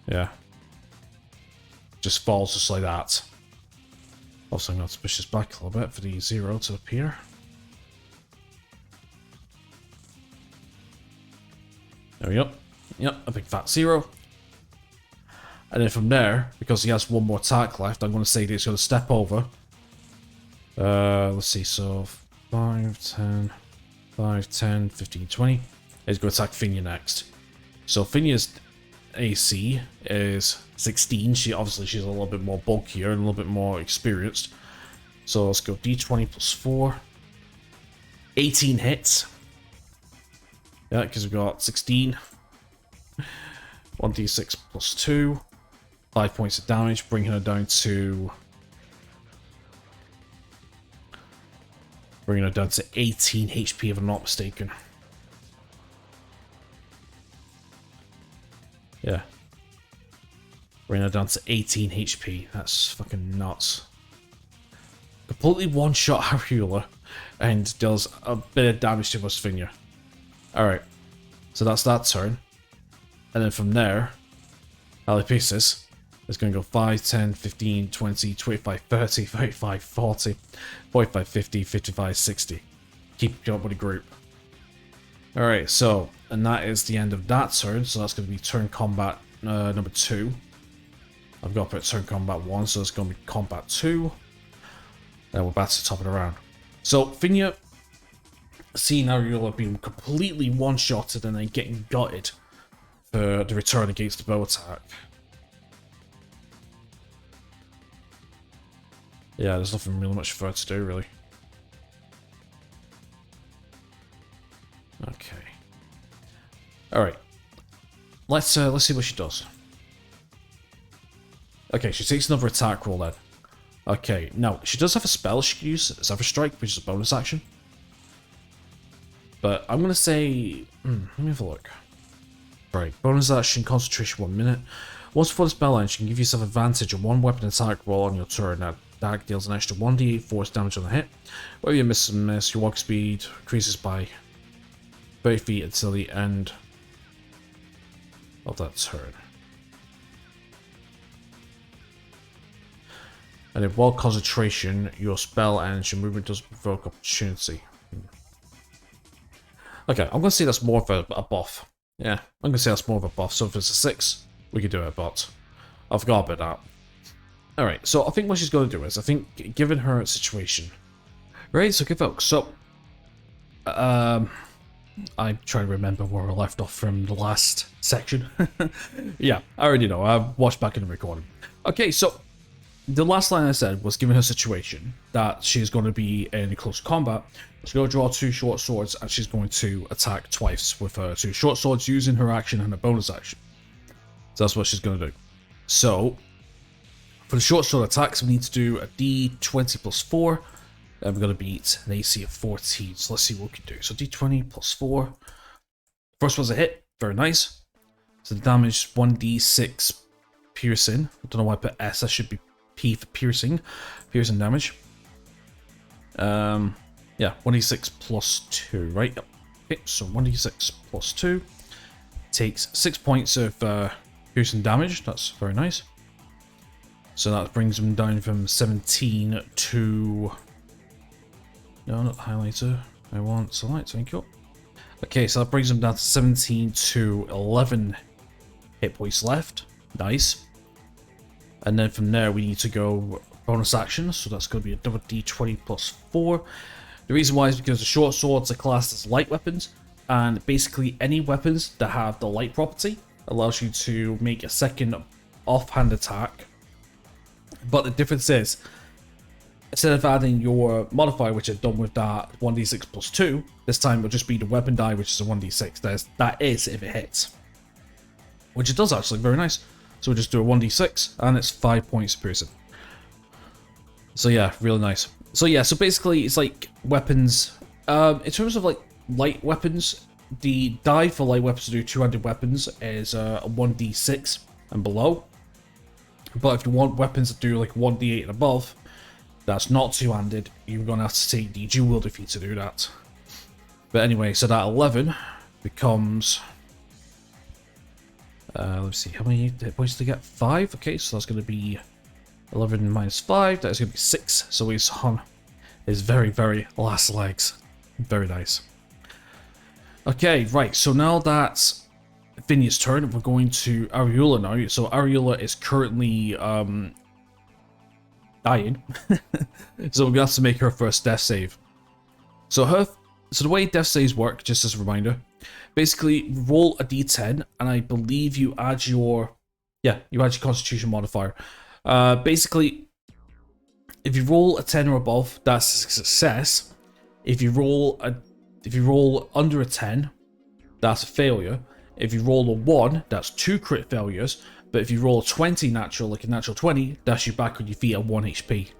yeah, just falls just like that. Also, I'm going to push this back a little bit for the 0 to appear. There we go. Yep, a big fat 0. And then from there, because he has one more attack left, I'm going to say that he's going to step over. Let's see, so 5, 10, 5, 10, 15, 20. He's going to attack Finia next. So Finia's AC is 16. She's a little bit more bulkier and a little bit more experienced. So let's go d20 plus 4. 18 hits. Yeah, because we've got 16. 1d6 plus 2. 5 points of damage, bringing her down to... Bringing her down to 18 HP if I'm not mistaken. Yeah. Bringing her down to 18 HP. That's fucking nuts. Completely one-shot Ariula and does a bit of damage to Finia. Alright. So that's that turn. And then from there, Alipesis is going to go 5, 10, 15, 20, 25, 30, 35, 40, 45, 50, 55, 60. Keep up with the group. Alright, so, and that is the end of that turn, so that's going to be turn combat number 2. I've got to put turn combat 1, so it's going to be combat 2. Then we're back to the top of the round. So, Finia, seeing Ariula being completely one-shotted and then getting gutted for the return against the bow attack. Yeah, there's nothing really much for her to do, really. Okay. Alright. Let's see what she does. Okay, she takes another attack roll then. Okay, now, she does have a spell she can use, Zephyr Strike, which is a bonus action. But I'm gonna say... let me have a look. Right, bonus action, concentration 1 minute. Once before the spell ends, you can give yourself advantage on one weapon attack roll on your turn. Now, that deals an extra 1d8 force damage on the hit. Whether you miss and miss, your walk speed increases by 30 feet until the end of that turn. And if while concentration, your spell ends, your movement doesn't provoke opportunity. Okay, I'm going to say that's more of a buff. Yeah, I'm going to say that's more of a buff. So if it's a 6, we could do it, but I forgot about that. Alright, so I think what she's going to do is, I think, given her situation... Right, so good folks, so... I'm trying to remember where I left off from the last section. Yeah, I already know, I've watched back in the recording. Okay, so... The last line I said was given her situation, that she's going to be in close combat. She's going to draw 2 short swords, and she's going to attack twice with her 2 short swords using her action and her bonus action. So that's what she's going to do. So, for the short sword attacks, we need to do a d20 plus 4. And we're going to beat an AC of 14. So let's see what we can do. So d20 plus 4. First one's a hit. Very nice. So the damage 1d6 piercing. I don't know why I put S. That should be P for piercing. Piercing damage. Yeah, 1d6 plus 2, right? Yep. Okay, so 1d6 plus 2 takes 6 points of piercing damage. That's very nice. So that brings him down from 17 to... No, not the highlighter. I want select, thank you. Okay, so that brings him down to 17 to 11 hit points left. Nice. And then from there we need to go bonus action, so that's going to be a double d20 plus 4. The reason why is because the short swords are classed as light weapons, and basically any weapons that have the light property allows you to make a second offhand attack. But the difference is, instead of adding your modifier, which I've done with that 1d6 plus 2, this time it'll just be the weapon die, which is a 1d6. That is if it hits. Which it does actually, very nice. So we'll just do a 1d6, and it's 5 points of piercing. So yeah, really nice. So yeah, so basically it's like weapons. In terms of like light weapons, the die for light weapons to do two-handed weapons is a 1d6 and below. But if you want weapons that do like 1d8 and above, that's not two-handed, you're going to have to take the dual-wielder feat to do that. But anyway, so that 11 becomes... let's see, how many hit points to get? 5? Okay, so that's going to be 11 minus 5, that is going to be 6. So he's on his very, very last legs. Very nice. Okay, right, so now that's Vinya's turn, we're going to Ariola now. So Ariola is currently dying. So we're going to have to make her first death save. So the way death saves work, just as a reminder, basically roll a d10, and I believe you add your constitution modifier. Basically, if you roll a 10 or above, that's a success. If you roll under a 10, that's a failure. If you roll a 1, that's 2 crit failures. But if you roll a 20 natural, like a natural 20, that's you back on your feet at 1 HP.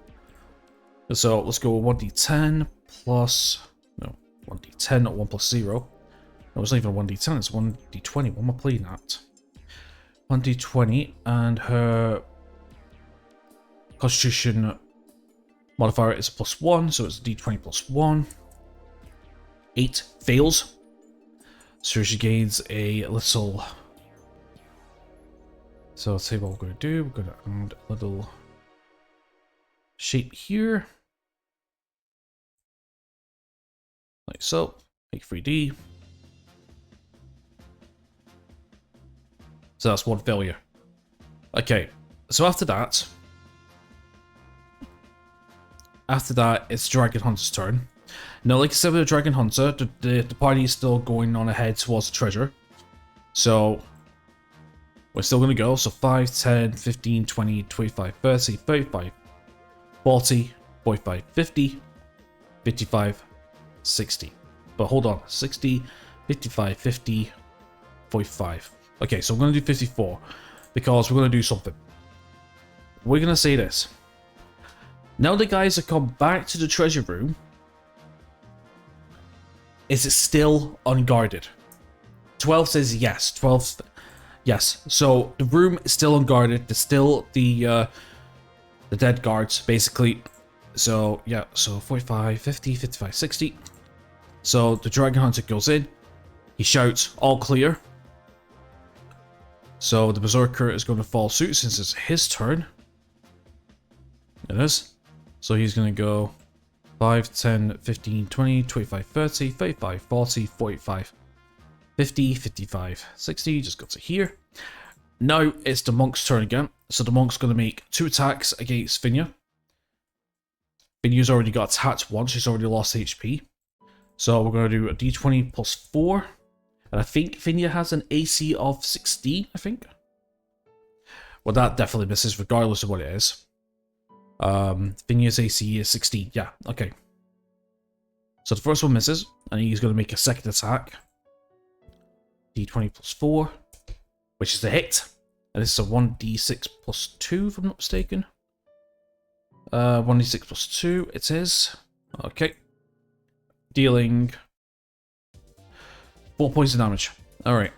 So let's go with 1d10 plus... No, 1d10, not 1 plus 0. No, it's not even a 1d10, it's 1d20. What am I playing at? 1d20, and her constitution modifier is a plus 1, so it's d20 plus 1. 8 fails. So she gains a little... So let's see what we're going to do. We're going to add a little shape here. Like so. Make 3D. So that's 1 failure. Okay, so after that, it's Dragon Hunter's turn. Now, like I said with the Dragon Hunter, the party is still going on ahead towards the treasure. So, we're still going to go. So 5, 10, 15, 20, 25, 30, 35, 40, 45, 50, 55, 60. But hold on, 60, 55, 50, 45. Okay, so we're going to do 54 because we're going to do something. We're going to say this. Now the guys have come back to the treasure room, is it still unguarded? 12 says yes. 12, yes. So the room is still unguarded. There's still the dead guards, basically. So yeah, so 45, 50, 55, 60. So the Dragon Hunter goes in. He shouts, all clear. So the Berserker is going to follow suit since it's his turn. It is. So he's going to go 5, 10, 15, 20, 25, 30, 35, 40, 45, 50, 55, 60. Just go to here. Now it's the monk's turn again. So the monk's going to make 2 attacks against Vinya. Vinya's already got attacked once. She's already lost HP. So we're going to do a d20 plus 4. And I think Vinya has an AC of 16, I think. Well, that definitely misses regardless of what it is. Vinya's AC is 16. Yeah, okay. So the first one misses, and he's going to make a second attack. D20 plus 4, which is the hit. And this is a 1d6 plus 2, if I'm not mistaken. 1d6 plus 2, it is. Okay. Dealing 4 points of damage. Alright.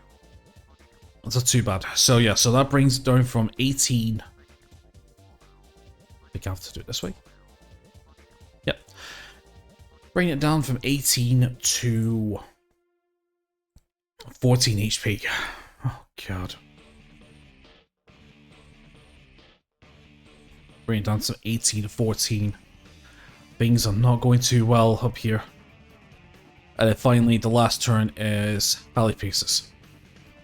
That's not too bad. So yeah, so that brings it down from 18. I think I have to do it this way. Yep. Bring it down from 18 to 14 HP. Oh god. Bring it down to 18 to 14. Things are not going too well up here. And then finally, the last turn is Pally Pieces.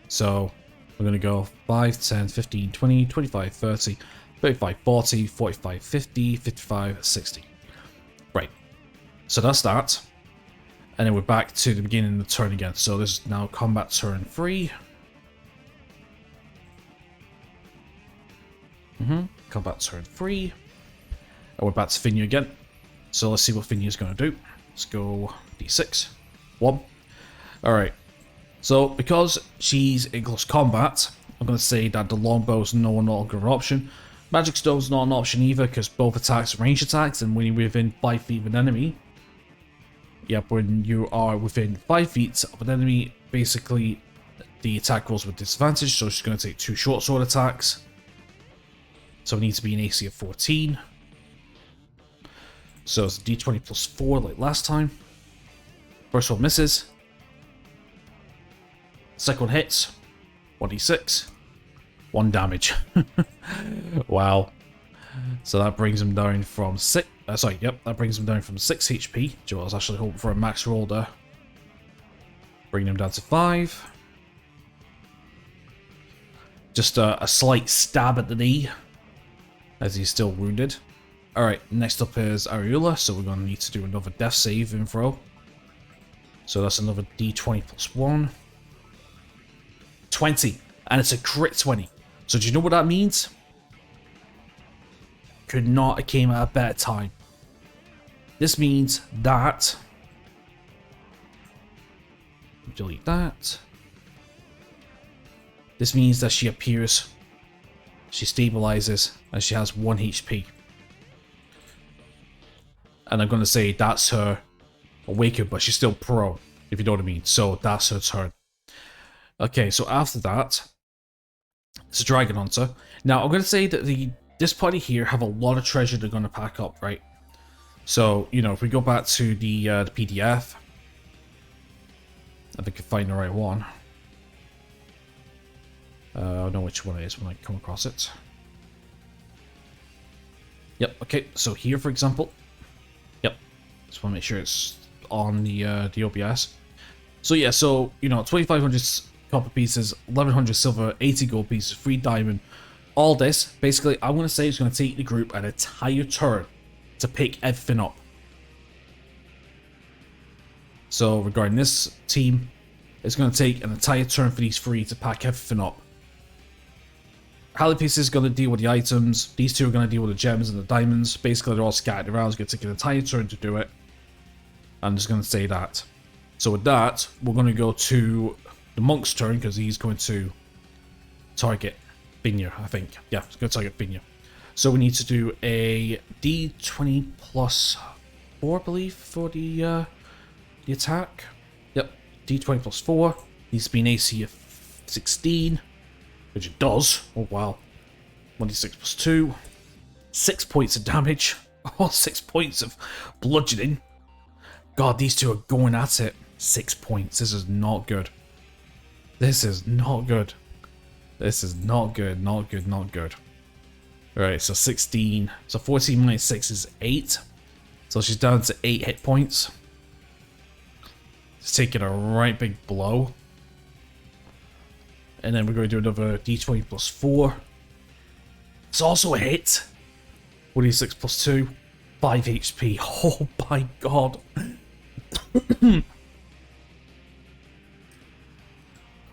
So, we're going to go 5, 10, 15, 20, 25, 30, 35, 40, 45, 50, 55, 60. Right. So that's that. And then we're back to the beginning of the turn again. So this is now combat turn 3. Combat turn 3. And we're back to Finia again. So let's see what Finia's going to do. Let's go d6. 1. Alright. So because she's in close combat, I'm going to say that the longbow is no longer an option. Magic Stone's not an option either because both attacks are ranged attacks, and when you're within 5 feet of an enemy, when you are within 5 feet of an enemy, basically the attack rolls with disadvantage, so she's going to take 2 short sword attacks. So it needs to be an AC of 14. So it's a d20 plus 4 like last time. First one misses. Second one hits. 1d6. 1 damage. Wow. So that brings him down from 6. That brings him down from 6 HP. Joe, I was actually hoping for a max roll there. Bringing him down to 5. Just a slight stab at the knee, as he's still wounded. Alright, next up is Ariula, so we're going to need to do another death saving throw. So that's another d20 plus 1. 20. And it's a crit 20. So do you know what that means? Could not have came at a better time. This means that... delete that. This means that she appears, she stabilizes, and she has 1 HP. And I'm going to say that's her awakened, but she's still prone, if you know what I mean. So that's her turn. Okay, so after that, it's a Dragon Hunter. Now, I'm going to say that this party here have a lot of treasure they're going to pack up, right? So, you know, if we go back to the PDF, I think I can find the right one. I know which one it is when I come across it. Yep, okay, so here, for example. Yep, just want to make sure it's on the OBS. So yeah, so, you know, 2,500 copper pieces, 1,100 silver, 80 gold pieces, 3 diamond. All this, basically, I want to say it's going to take the group an entire turn to pick everything up. So regarding this team, it's going to take an entire turn for these 3 to pack everything up. Halipiece is going to deal with the items, these 2 are going to deal with the gems and the diamonds. Basically, they're all scattered around. It's going to take an entire turn to do it. I'm just going to say that. So with that, we're going to go to the monk's turn, because he's going to target Finia, I think. Yeah, he's going to target Finia. So we need to do a d20 plus 4, I believe, for the attack. Yep, d20 plus 4. Needs to be an AC of 16. Which it does. Oh wow. 1d6 plus 2. 6 points of damage. Oh, 6 points of bludgeoning. God, these 2 are going at it. 6 points. This is not good. This is not good. This is not good. Not good. Not good. Alright, so 16. So 14 minus 6 is 8. So she's down to 8 hit points. She's taking a right big blow. And then we're going to do another d20 plus 4. It's also a hit. 1d6 plus 2. 5 HP. Oh my god.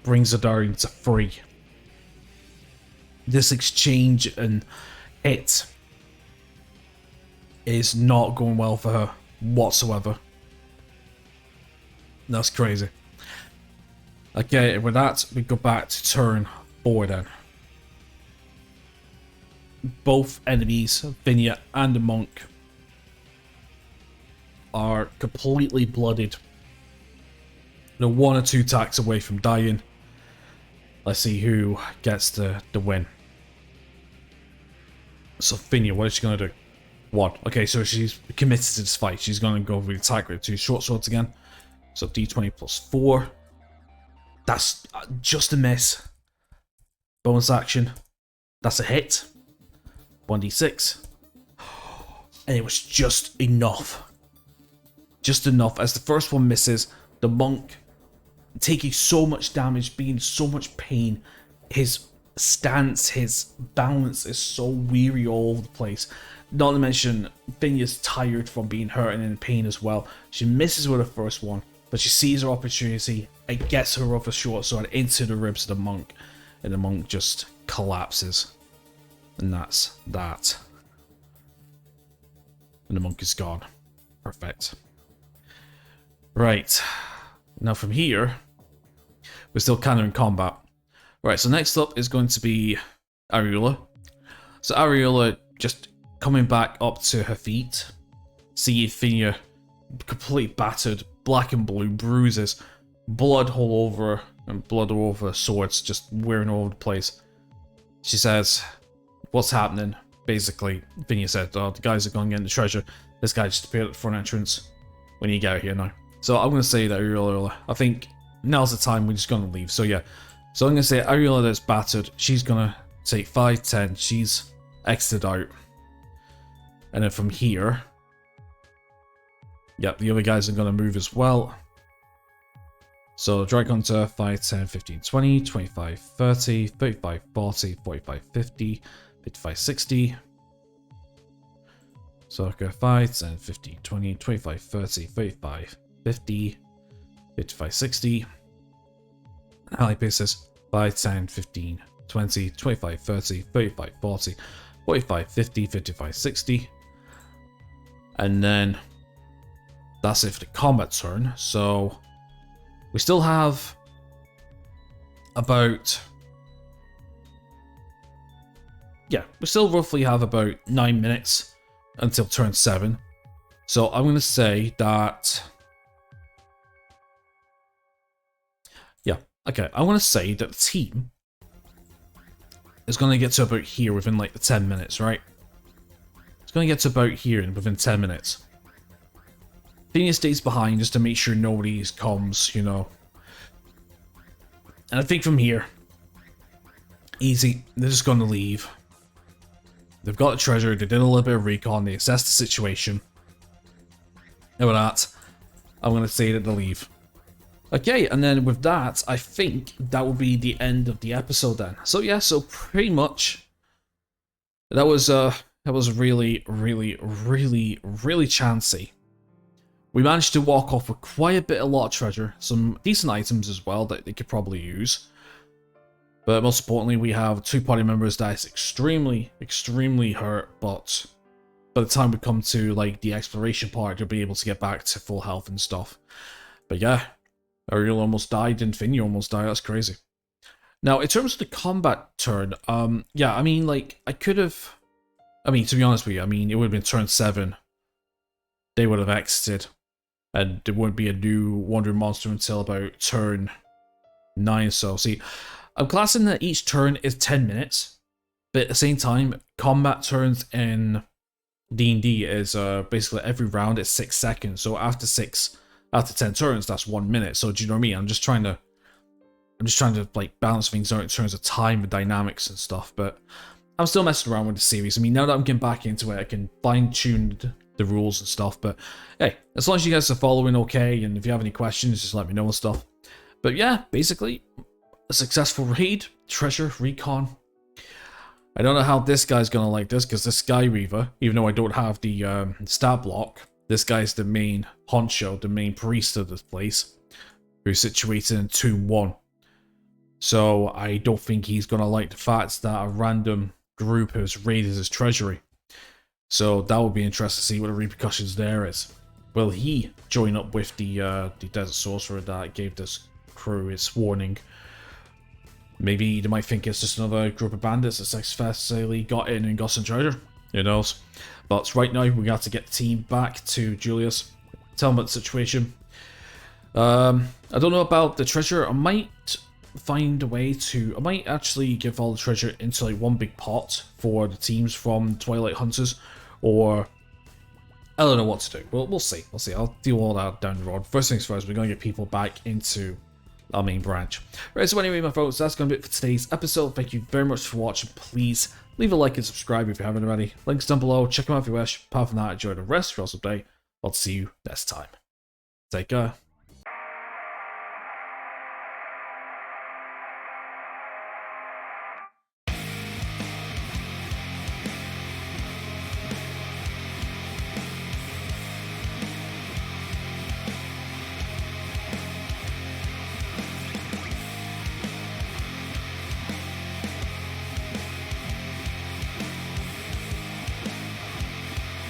Brings her down to 3. This exchange and hit is not going well for her whatsoever. That's crazy. Okay, with that, we go back to turn 4 then. both enemies, Vinia and the monk, are completely blooded. They're 1 or 2 attacks away from dying. Let's see who gets the win. So Vinia, what is she going to do? 1. Okay, so she's committed to this fight. She's going to go with the attack with 2 short swords again. So d20 plus 4. That's just a miss. Bonus action. That's a hit. 1d6. And it was just enough. Just enough. As the first one misses, the monk, taking so much damage, being in so much pain, his stance, his balance is so weary all over the place. Not to mention, Vinia's tired from being hurt and in pain as well. She misses with the first one, but she sees her opportunity and gets her off a short sword into the ribs of the monk. And the monk just collapses. And that's that. And the monk is gone. Perfect. Right. Now from here, we're still kind of in combat. Right, so next up is going to be Ariola. So Ariola just coming back up to her feet. See Vinia completely battered, black and blue, bruises, blood all over her, and blood all over her swords, just wearing all over the place. She says, "What's happening?" Basically, Vinia said, "Oh, the guys are going to get the treasure. This guy just appeared at the front entrance. We need to get out here now." So I'm going to say that Ariola, I think now's the time we're just going to leave. So yeah, so I'm going to say Ariola that's battered, she's going to take 5, 10, she's exited out. And then from here, yep, the other guys are going to move as well. So Drag Hunter, 5, 10, 15, 20, 25, 30, 35, 40, 45, 50, 55, 60. So I'll go 5, 10, 15, 20, 25, 30, 35, 50, 55, 60. Ally basis 5, 10, 15, 20, 25, 30, 35, 40, 45, 50, 55, 60. And then that's it for the combat turn. So we still have about... yeah, we still roughly have about 9 minutes until turn 7. So I'm going to say that... yeah, okay, I want to say that the team is going to get to about here within like the 10 minutes, right? It's going to get to about here within 10 minutes. Vinia stays behind just to make sure nobody comes, you know. And I think from here, easy, they're just going to leave. They've got the treasure, they did a little bit of recon, they assessed the situation. And with that, I'm going to say that they leave. Okay, and then with that, I think that will be the end of the episode then. So yeah, so pretty much, that was really, really, really, really chancy. We managed to walk off with quite a lot of treasure, some decent items as well that they could probably use. But most importantly, we have 2 party members that is extremely, extremely hurt, but by the time we come to like the exploration part, they'll be able to get back to full health and stuff. But yeah, Ariel almost died and Vinia almost died, that's crazy. Now, in terms of the combat turn, yeah, I mean, like, I could have... I mean, to be honest with you, I mean, it would have been turn 7. They would have exited. And there wouldn't be a new Wandering Monster until about turn 9. So, see, I'm classing that each turn is 10 minutes. But at the same time, combat turns in D&D is basically every round is 6 seconds. So after 10 turns, that's 1 minute. So do you know what I mean? I'm just trying to like balance things out in terms of time and dynamics and stuff. But I'm still messing around with the series. I mean, now that I'm getting back into it, I can fine-tune the rules and stuff. But hey, as long as you guys are following okay, and if you have any questions, just let me know and stuff. But yeah, basically, a successful raid, treasure, recon. I don't know how this guy's gonna like this, because this Sky Reaver, even though I don't have the stat block, this guy's the main honcho, the main priest of this place, who's situated in Tomb 1. So I don't think he's gonna like the fact that a random group has raided his treasury. So that would be interesting to see what the repercussions there is. Will he join up with the Desert Sorcerer that gave this crew its warning? Maybe they might think it's just another group of bandits that successfully got in and got some treasure. Who knows? But right now, we got to get the team back to Julius. Tell him about the situation. I don't know about the treasure. I might find a way to... I might actually give all the treasure into like one big pot for the teams from Twilight Hunters. Or... I don't know what to do. We'll see. We'll see. I'll deal all that down the road. First things first, we're going to get people back into our main branch. Right, so anyway, my folks, that's going to be it for today's episode. Thank you very much for watching. Please leave a like and subscribe if you haven't already. Links down below. Check them out if you wish. Apart from that, enjoy the rest of your day. I'll see you next time. Take care.